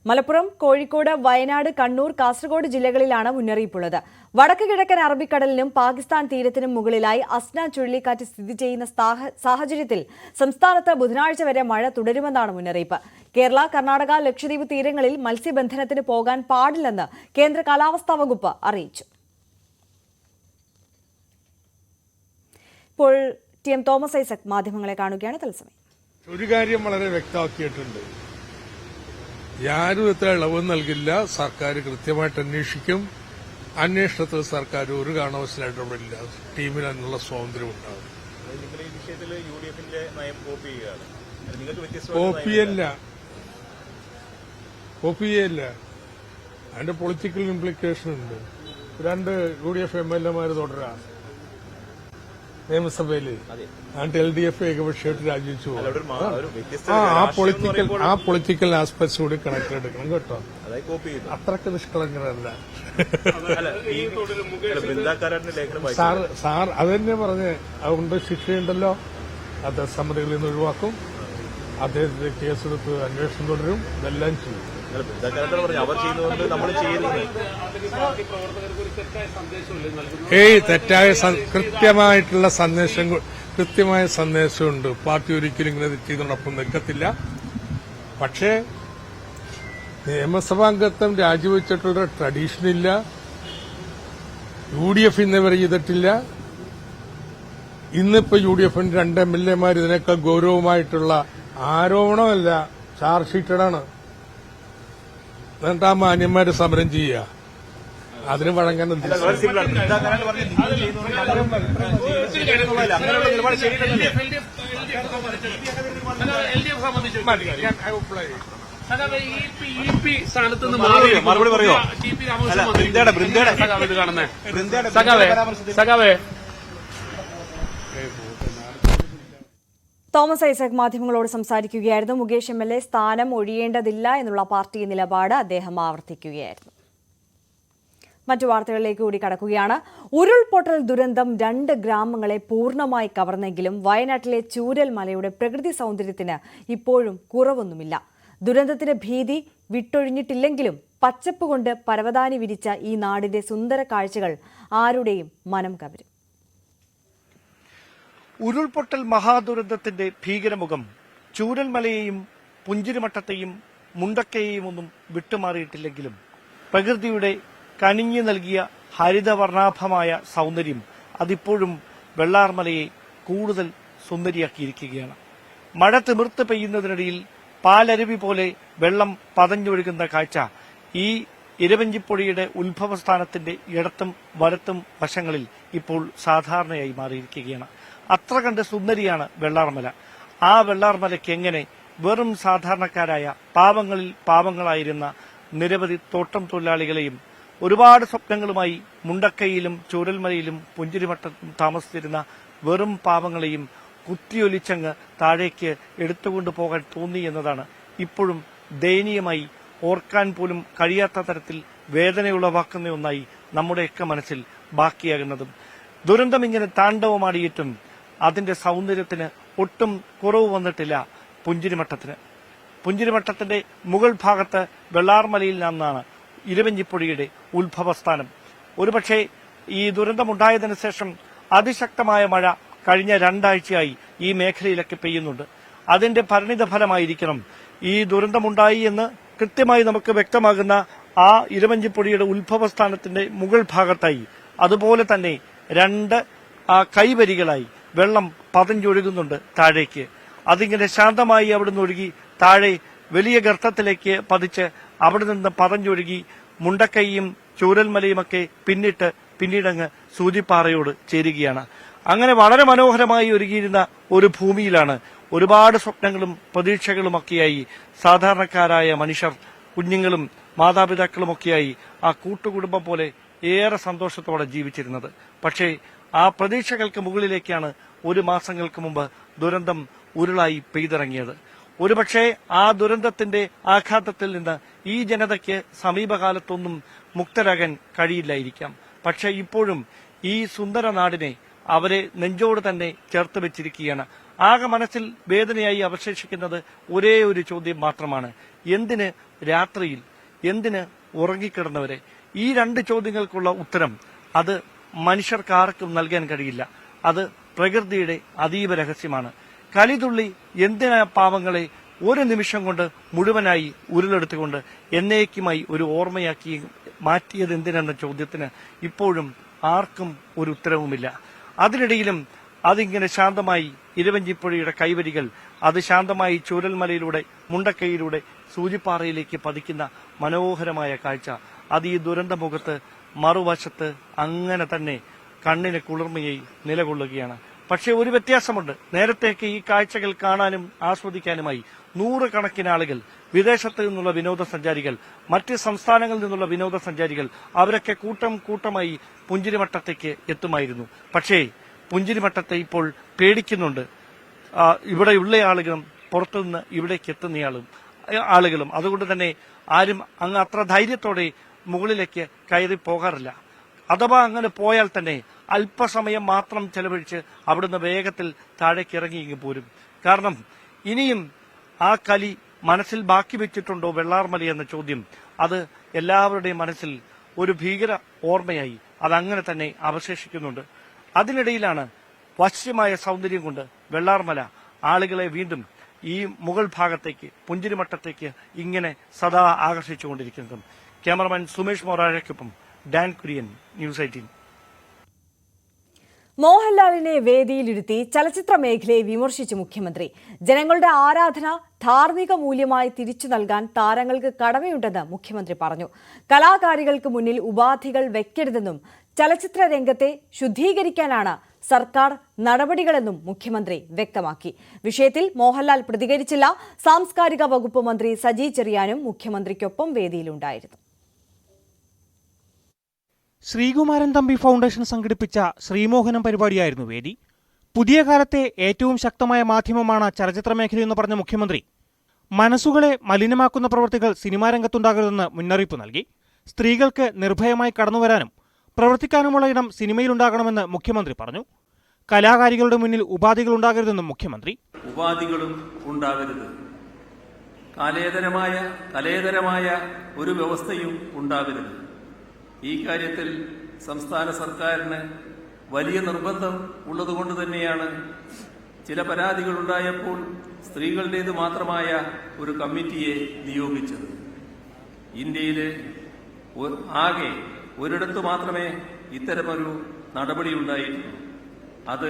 മലപ്പുറം, കോഴിക്കോട്, വയനാട്, കണ്ണൂർ, കാസർഗോഡ് ജില്ലകളിലാണ് മുന്നറിയിപ്പുള്ളത്. വടക്ക് കിഴക്കൻ അറബിക്കടലിനും പാകിസ്ഥാൻ തീരത്തിനും മുകളിലായി അസ്ന ചുഴലിക്കാറ്റ് സ്ഥിതി ചെയ്യുന്ന സാഹചര്യത്തിൽ സംസ്ഥാനത്ത് ബുധനാഴ്ച വരെ മഴ തുടരുമെന്നാണ് മുന്നറിയിപ്പ്. കേരള, കർണാടക, ലക്ഷദ്വീപ് തീരങ്ങളിൽ മത്സ്യബന്ധനത്തിന് പോകാൻ പാടില്ലെന്ന് കേന്ദ്ര കാലാവസ്ഥാ വകുപ്പ് അറിയിച്ചു. ഇപ്പോൾ ടി.എം. തോമസ് ഐസക് മാധ്യമങ്ങളെ കാണുകയാണ്. തത്സമയം ഒരു കാര്യം വളരെ വ്യക്തമാക്കിയിട്ടുണ്ട്. ആരും ഇത്ര ഇളവ് നൽകില്ല. സർക്കാർ കൃത്യമായിട്ട് അന്വേഷിക്കും. അന്വേഷണത്തിൽ സർക്കാർ ഒരു കാരണവശാലും ഇടപെടില്ല. ടീമിന് അതിനുള്ള സ്വാതന്ത്ര്യം ഉണ്ടാകും. കോപ്പിയല്ല, അതിന്റെ പൊളിറ്റിക്കൽ ഇംപ്ലിക്കേഷൻ ഉണ്ട്. 2 UDF MLA തുടരാം നിയമസഭയിൽ, എന്നിട്ട് LDF ഏകപക്ഷമായിട്ട് രാജിവെച്ചു പോകും. ആ പൊളിറ്റിക്കൽ ആസ്പെക്ട്സ് കൂടി കണക്കിലെടുക്കണം കേട്ടോ. അത്രക്ക് നിഷ്കളങ്കരല്ല സാർ. അതെന്നെ പറഞ്ഞ് അതുകൊണ്ട് ശിക്ഷയുണ്ടല്ലോ, അദ്ദേഹം സമ്മതികളിൽ നിന്ന് ഒഴിവാക്കും. അദ്ദേഹത്തിന്റെ കേസെടുത്ത് അന്വേഷണം തുടരും. ഇതെല്ലാം ചെയ്യും. തെറ്റായ കൃത്യമായിട്ടുള്ള സന്ദേശമുണ്ട്. പാർട്ടി ഒരിക്കലും ഇങ്ങനെ ചെയ്തോടൊപ്പം നിൽക്കത്തില്ല. പക്ഷേ നിയമസഭാംഗത്വം രാജിവെച്ചിട്ടുള്ള ട്രഡീഷനില്ല. UDF ഇന്നവരെ ചെയ്തിട്ടില്ല. ഇന്നിപ്പോ UDFന്റെ 2 MLA ഇതിനേക്കാൾ ഗൌരവമായിട്ടുള്ള ആരോപണമല്ല, ചാർജ് ഷീറ്റഡാണ്. എന്നിട്ട് ആ മാന്യന്മാര് സമരം ചെയ്യുക. അതിന് വഴങ്ങാൻ തോമസ് ഐസക് മാധ്യമങ്ങളോട് സംസാരിക്കുകയായിരുന്നു. മുകേഷ് MLA സ്ഥാനം ഒഴിയേണ്ടതില്ല എന്നുള്ള പാർട്ടി നിലപാട് അദ്ദേഹം ആവർത്തിക്കുകയായിരുന്നു. മറ്റു വാർത്തകളിലേക്ക് കൂടി കടക്കുകയാണ്. ഉരുൾപൊട്ടൽ ദുരന്തം 2 ഗ്രാമങ്ങളെ പൂർണ്ണമായി കവർന്നെങ്കിലും വയനാട്ടിലെ ചൂരൽ മലയുടെ പ്രകൃതി സൗന്ദര്യത്തിന് ഇപ്പോഴും കുറവൊന്നുമില്ല. ദുരന്തത്തിന്റെ ഭീതി വിട്ടൊഴിഞ്ഞിട്ടില്ലെങ്കിലും പച്ചപ്പ് കൊണ്ട് പരവതാനി വിരിച്ച ഈ നാടിന്റെ സുന്ദര കാഴ്ചകൾ ആരുടെയും മനം കവരും. ഉരുൾപൊട്ടൽ മഹാദുരന്തത്തിന്റെ ഭീകരമുഖം ചൂരൽമലയെയും പുഞ്ചിരിമട്ടത്തെയും മുണ്ടക്കയെയും ഒന്നും വിട്ടുമാറിയിട്ടില്ലെങ്കിലും പ്രകൃതിയുടെ കനിഞ്ഞു നൽകിയ ഹരിതവർണാഭമായ സൗന്ദര്യം അതിപ്പോഴും വെള്ളാർമലയെ കൂടുതൽ സുന്ദരിയാക്കിയിരിക്കുകയാണ്. മഴ തിമിർത്ത് പെയ്യുന്നതിനിടയിൽ പാലരുവി പോലെ വെള്ളം പതഞ്ഞൊഴുകുന്ന കാഴ്ച ഈ ഇരവഞ്ചിപ്പുഴയുടെ ഉത്ഭവസ്ഥാനത്തിന്റെ ഇടത്തും വലത്തും വശങ്ങളിൽ ഇപ്പോൾ സാധാരണയായി മാറിയിരിക്കുകയാണ്. അത്ര കണ്ട് സുന്ദരിയാണ് വെള്ളാർമല. ആ വെള്ളാർമലയ്ക്ക് എങ്ങനെ വെറും സാധാരണക്കാരായ പാവങ്ങളിൽ പാവങ്ങളായിരുന്ന നിരവധി തോട്ടം തൊഴിലാളികളെയും ഒരുപാട് സ്വപ്നങ്ങളുമായി മുണ്ടക്കയിലും ചൂരൽമലയിലും പുഞ്ചിരിമട്ടത്തും താമസിച്ചിരുന്ന വെറും പാവങ്ങളെയും കുത്തിയൊലിച്ചങ്ങ് താഴേക്ക് എടുത്തുകൊണ്ടു പോകാൻ തോന്നി എന്നതാണ് ഇപ്പോഴും ദയനീയമായി ഓർക്കാൻ പോലും കഴിയാത്ത തരത്തിൽ വേദനയുളവാക്കുന്ന ഒന്നായി നമ്മുടെയൊക്കെ മനസ്സിൽ ബാക്കിയാകുന്നതും. ദുരന്തം ഇങ്ങനെ താണ്ഡവമാടിയിട്ടും അതിന്റെ സൗന്ദര്യത്തിന് ഒട്ടും കുറവ് വന്നിട്ടില്ല പുഞ്ചിരിമട്ടത്തിന്. പുഞ്ചിരിമട്ടത്തിന്റെ മുകൾ ഭാഗത്ത് വെള്ളാർമലയിൽ നിന്നാണ് ഇരവഞ്ചിപ്പുഴയുടെ ഉത്ഭവസ്ഥാനം. ഒരുപക്ഷെ ഈ ദുരന്തമുണ്ടായതിനു ശേഷം അതിശക്തമായ മഴ കഴിഞ്ഞ 2 ആഴ്ചയായി ഈ മേഖലയിലൊക്കെ പെയ്യുന്നുണ്ട്. അതിന്റെ പരിണിത ഫലമായിരിക്കണം ഈ ദുരന്തമുണ്ടായി എന്ന് കൃത്യമായി നമുക്ക് വ്യക്തമാകുന്ന ആ ഇരവഞ്ചിപ്പുഴയുടെ ഉത്ഭവസ്ഥാനത്തിന്റെ മുകൾ ഭാഗത്തായി അതുപോലെ തന്നെ 2 കൈവരികളായി വെള്ളം പതഞ്ഞൊഴുകുന്നുണ്ട് താഴേക്ക്. അതിങ്ങനെ ശാന്തമായി അവിടുന്ന് ഒഴുകി താഴെ വലിയ ഗർത്തത്തിലേക്ക് പതിച്ച് അവിടെ നിന്ന് പതഞ്ഞൊഴുകി മുണ്ടക്കൈയും ചൂരൽമലയുമൊക്കെ പിന്നീടങ്ങ് സൂചിപ്പാറയോട് ചേരുകയാണ്. അങ്ങനെ വളരെ മനോഹരമായി ഒരുങ്ങിയിരുന്ന ഒരു ഭൂമിയിലാണ് ഒരുപാട് സ്വപ്നങ്ങളും പ്രതീക്ഷകളുമൊക്കെയായി സാധാരണക്കാരായ മനുഷ്യർ, കുഞ്ഞുങ്ങളും മാതാപിതാക്കളുമൊക്കെയായി ആ കൂട്ടുകുടുംബം പോലെ ഏറെ സന്തോഷത്തോടെ ജീവിച്ചിരുന്നത്. പക്ഷേ ആ പ്രതീക്ഷകൾക്ക് മുകളിലേക്കാണ് 1 മാസങ്ങൾക്ക് മുമ്പ് ദുരന്തം ഉരുളായി പെയ്തിറങ്ങിയത്. ഒരുപക്ഷെ ആ ദുരന്തത്തിന്റെ ആഘാതത്തിൽ നിന്ന് ഈ ജനതയ്ക്ക് സമീപകാലത്തൊന്നും മുക്തരാകാൻ കഴിയില്ലായിരിക്കാം. പക്ഷെ ഇപ്പോഴും ഈ സുന്ദര നാടിനെ അവരെ നെഞ്ചോട് തന്നെ ചേർത്ത് വെച്ചിരിക്കുകയാണ്. ആകെ മനസ്സിൽ വേദനയായി അവശേഷിക്കുന്നത് ഒരേ ഒരു ചോദ്യം മാത്രമാണ്: എന്തിന് രാത്രിയിൽ, എന്തിന് ഉറങ്ങിക്കിടന്നവരെ? ഈ രണ്ട് ചോദ്യങ്ങൾക്കുള്ള ഉത്തരം അത് മനുഷ്യർക്കാർക്കും നൽകാൻ കഴിയില്ല. അത് പ്രകൃതിയുടെ അതീവ രഹസ്യമാണ്. കലിതുള്ളി എന്തിനാ പാവങ്ങളെ ഒരു നിമിഷം കൊണ്ട് മുഴുവനായി ഉരുളെടുത്തുകൊണ്ട് എന്നേക്കുമായി ഒരു ഓർമ്മയാക്കി മാറ്റിയത് എന്തിനെന്ന ചോദ്യത്തിന് ഇപ്പോഴും ആർക്കും ഒരു ഉത്തരവുമില്ല. അതിനിടയിലും അതിങ്ങനെ ശാന്തമായി ഇരവഞ്ചിപ്പുഴയുടെ കൈവരികൾ അത് ശാന്തമായി ചൂരൽമലയിലൂടെ മുണ്ടക്കൈയിലൂടെ സൂചിപ്പാറയിലേക്ക് പതിക്കുന്ന മനോഹരമായ കാഴ്ച അത് ഈ ദുരന്തമുഖത്ത് മറുവശത്ത് അങ്ങനെ തന്നെ കണ്ണിന് കുളിർമയായി നിലകൊള്ളുകയാണ്. പക്ഷേ ഒരു വ്യത്യാസമുണ്ട്. നേരത്തേക്ക് ഈ കാഴ്ചകൾ കാണാനും ആസ്വദിക്കാനുമായി നൂറുകണക്കിന് ആളുകൾ, വിദേശത്ത് നിന്നുള്ള വിനോദസഞ്ചാരികൾ, മറ്റ് സംസ്ഥാനങ്ങളിൽ നിന്നുള്ള വിനോദസഞ്ചാരികൾ, അവരൊക്കെ കൂട്ടം കൂട്ടമായി പുഞ്ചിരിമട്ടത്തേക്ക് എത്തുമായിരുന്നു. പക്ഷേ പുഞ്ചിരിമട്ടത്തെ ഇപ്പോൾ പേടിക്കുന്നുണ്ട്. ഇവിടെയുള്ള ആളുകളും പുറത്തുനിന്ന് ഇവിടേക്ക് എത്തുന്ന ആളുകളും. അതുകൊണ്ട് തന്നെ ആരും അങ്ങ് അത്ര ധൈര്യത്തോടെ മുകളിലേക്ക് കയറി പോകാറില്ല. അഥവാ അങ്ങനെ പോയാൽ തന്നെ അല്പസമയം മാത്രം ചെലവഴിച്ച് അവിടുന്ന് വേഗത്തിൽ താഴേക്ക് ഇറങ്ങി പോരും. കാരണം ഇനിയും ആ കലി മനസ്സിൽ ബാക്കി വെച്ചിട്ടുണ്ടോ വെള്ളാർമല എന്ന ചോദ്യം അത് എല്ലാവരുടെയും മനസ്സിൽ ഒരു ഭീകര ഓർമ്മയായി അതങ്ങനെ തന്നെ അവശേഷിക്കുന്നുണ്ട്. അതിനിടയിലാണ് വശ്യമായ സൗന്ദര്യം കൊണ്ട് വെള്ളാർമല ആളുകളെ വീണ്ടും ഈ മുകൾ ഭാഗത്തേക്ക് പുഞ്ചിരിമട്ടത്തേക്ക് ഇങ്ങനെ സദാ ആകർഷിച്ചുകൊണ്ടിരിക്കുന്നത്. ക്യാമറമാൻ സുമേഷ് മൊറാഴയ്ക്കൊപ്പം ഡാൻ കുര്യൻ, ന്യൂസ് 18. മോഹൻലാലിനെ വേദിയിലിരുത്തി ചലച്ചിത്ര മേഖലയെ വിമർശിച്ച് മുഖ്യമന്ത്രി. ജനങ്ങളുടെ ആരാധന ധാർമ്മിക മൂല്യമായി തിരിച്ചു നൽകാൻ താരങ്ങൾക്ക് കടമയുണ്ടെന്ന് മുഖ്യമന്ത്രി പറഞ്ഞു. കലാകാരികൾക്ക് മുന്നിൽ ഉപാധികൾ വെക്കരുതെന്നും ചലച്ചിത്ര രംഗത്തെ ശുദ്ധീകരിക്കാനാണ് സർക്കാർ നടപടികളെന്നും മുഖ്യമന്ത്രി വ്യക്തമാക്കി. വിഷയത്തിൽ മോഹൻലാൽ പ്രതികരിച്ചില്ല. സാംസ്കാരിക വകുപ്പ് മന്ത്രി സജി ചെറിയാനും മുഖ്യമന്ത്രിക്കൊപ്പം വേദിയിലുണ്ടായിരുന്നു. ശ്രീകുമാരൻ തമ്പി ഫൗണ്ടേഷൻ സംഘടിപ്പിച്ച ശ്രീമോഹനം പരിപാടിയായിരുന്നു വേദി. പുതിയ കാലത്തെ ഏറ്റവും ശക്തമായ മാധ്യമമാണ് ചലച്ചിത്ര മേഖലയെന്ന് പറഞ്ഞ മുഖ്യമന്ത്രി മനസ്സുകളെ മലിനമാക്കുന്ന പ്രവൃത്തികൾ സിനിമാ രംഗത്തുണ്ടാകരുതെന്ന് മുന്നറിയിപ്പ് നൽകി. സ്ത്രീകൾക്ക് നിർഭയമായി കടന്നുവരാനും പ്രവർത്തിക്കാനുമുള്ള ഇടം സിനിമയിലുണ്ടാകണമെന്ന് മുഖ്യമന്ത്രി പറഞ്ഞു. കലാകാരികളുടെ മുന്നിൽ ഉപാധികൾ ഉണ്ടാകരുതെന്നും മുഖ്യമന്ത്രി. ഉപാധികളും ഉണ്ടാകരുത്, കലേതരമായ ഒരു വ്യവസ്ഥയും ഉണ്ടാകരുത്. ഈ കാര്യത്തിൽ സംസ്ഥാന സർക്കാരിന് വലിയ നിർബന്ധം ഉള്ളതുകൊണ്ട് തന്നെയാണ് ചില പരാതികൾ ഉണ്ടായപ്പോൾ സ്ത്രീകളുടേത് മാത്രമായ ഒരു കമ്മിറ്റിയെ നിയോഗിച്ചത്. ഇന്ത്യയിൽ ആകെ ഒരിടത്ത് മാത്രമേ ഇത്തരമൊരു നടപടി ഉണ്ടായിട്ടുള്ളൂ. അത്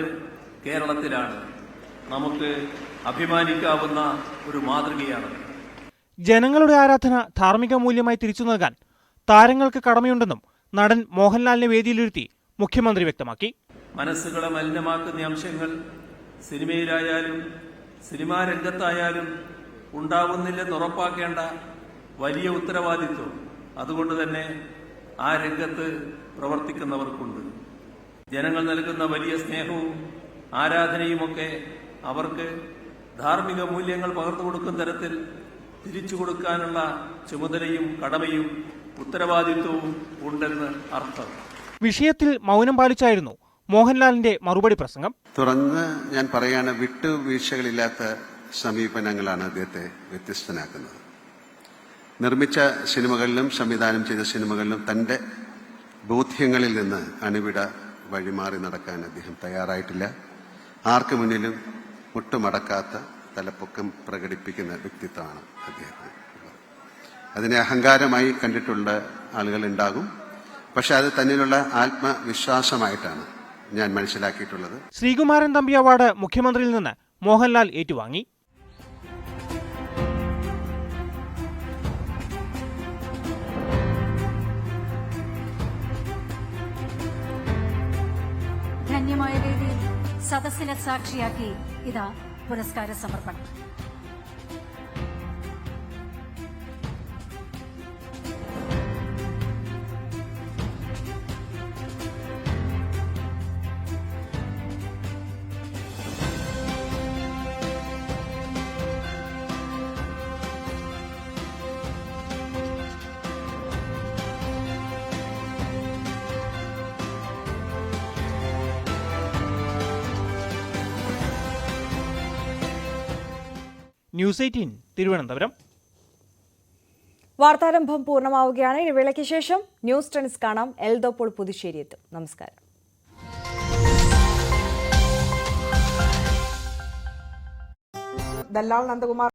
കേരളത്തിലാണ്. നമുക്ക് അഭിമാനിക്കാവുന്ന ഒരു മാതൃകയാണ്. ജനങ്ങളുടെ ആരാധന ധാർമ്മിക മൂല്യമായി തിരിച്ചു നൽകാൻ താരങ്ങൾക്ക് കടമയുണ്ടെന്നും നടൻ മോഹൻലാലിനെ വേദിയിലിരുത്തി മുഖ്യമന്ത്രി വ്യക്തമാക്കി. മനസ്സുകളെ മലിനമാക്കുന്ന അംശങ്ങൾ സിനിമയിലായാലും സിനിമാ രംഗത്തായാലും ഉണ്ടാവുന്നില്ലെന്ന് ഉറപ്പാക്കേണ്ട വലിയ ഉത്തരവാദിത്വം അതുകൊണ്ട് തന്നെ ആ രംഗത്ത് പ്രവർത്തിക്കുന്നവർക്കുണ്ട്. ജനങ്ങൾ നൽകുന്ന വലിയ സ്നേഹവും ആരാധനയുമൊക്കെ അവർക്ക് ധാർമ്മിക മൂല്യങ്ങൾ പകർന്നു കൊടുക്കുന്ന തരത്തിൽ തിരിച്ചു കൊടുക്കാനുള്ള ചുമതലയും കടമയും ഉത്തരവാദിത്വവും ഉണ്ടെന്ന് അർത്ഥം. വിഷയത്തിൽ മൗനം പാലിച്ചായിരുന്നു മോഹൻലാലിന്റെ മറുപടി പ്രസംഗം. തുറന്ന് ഞാൻ പറയാണ്, വിട്ടുവീഴ്ചകളില്ലാത്ത സമീപനങ്ങളാണ് അദ്ദേഹത്തെ വ്യത്യസ്തനാക്കുന്നത്. നിർമ്മിച്ച സിനിമകളിലും സംവിധാനം ചെയ്ത സിനിമകളിലും തന്റെ ബോധ്യങ്ങളിൽ നിന്ന് അണുവിട വഴിമാറി നടക്കാൻ അദ്ദേഹം തയ്യാറായിട്ടില്ല. ആർക്കു മുന്നിലും മുട്ടുമടക്കാത്ത തലപ്പൊക്കം പ്രകടിപ്പിക്കുന്ന വ്യക്തിത്വമാണ് അദ്ദേഹം. അതിനെ അഹങ്കാരമായി കണ്ടിട്ടുള്ള ആളുകൾ ഉണ്ടാകും. പക്ഷെ അത് തന്നിലുള്ള ആത്മവിശ്വാസമായിട്ടാണ് ഞാൻ മനസ്സിലാക്കിയിട്ടുള്ളത്. ശ്രീകുമാരൻ തമ്പി അവാർഡ് മുഖ്യമന്ത്രിയിൽ നിന്ന് മോഹൻലാൽ ഏറ്റുവാങ്ങി. ധന്യമായ വേദിയിൽ സദസ്സിനെ സാക്ഷിയാക്കി ഇതാ പുരസ്കാര സമർപ്പണം. ന്യൂസ് 18 തിരുവനന്തപുരം. വാർത്താരംഭം പൂർണ്ണമാവുകയാണ്. ഇടവേളയ്ക്ക് ശേഷം ന്യൂസ് ട്രെൻഡ്സ് കാണാം. എൽദോപ്പോൾ പുതുശ്ശേരി എത്തും. നമസ്കാരം. ദല്ലാൽ നന്ദകുമാർ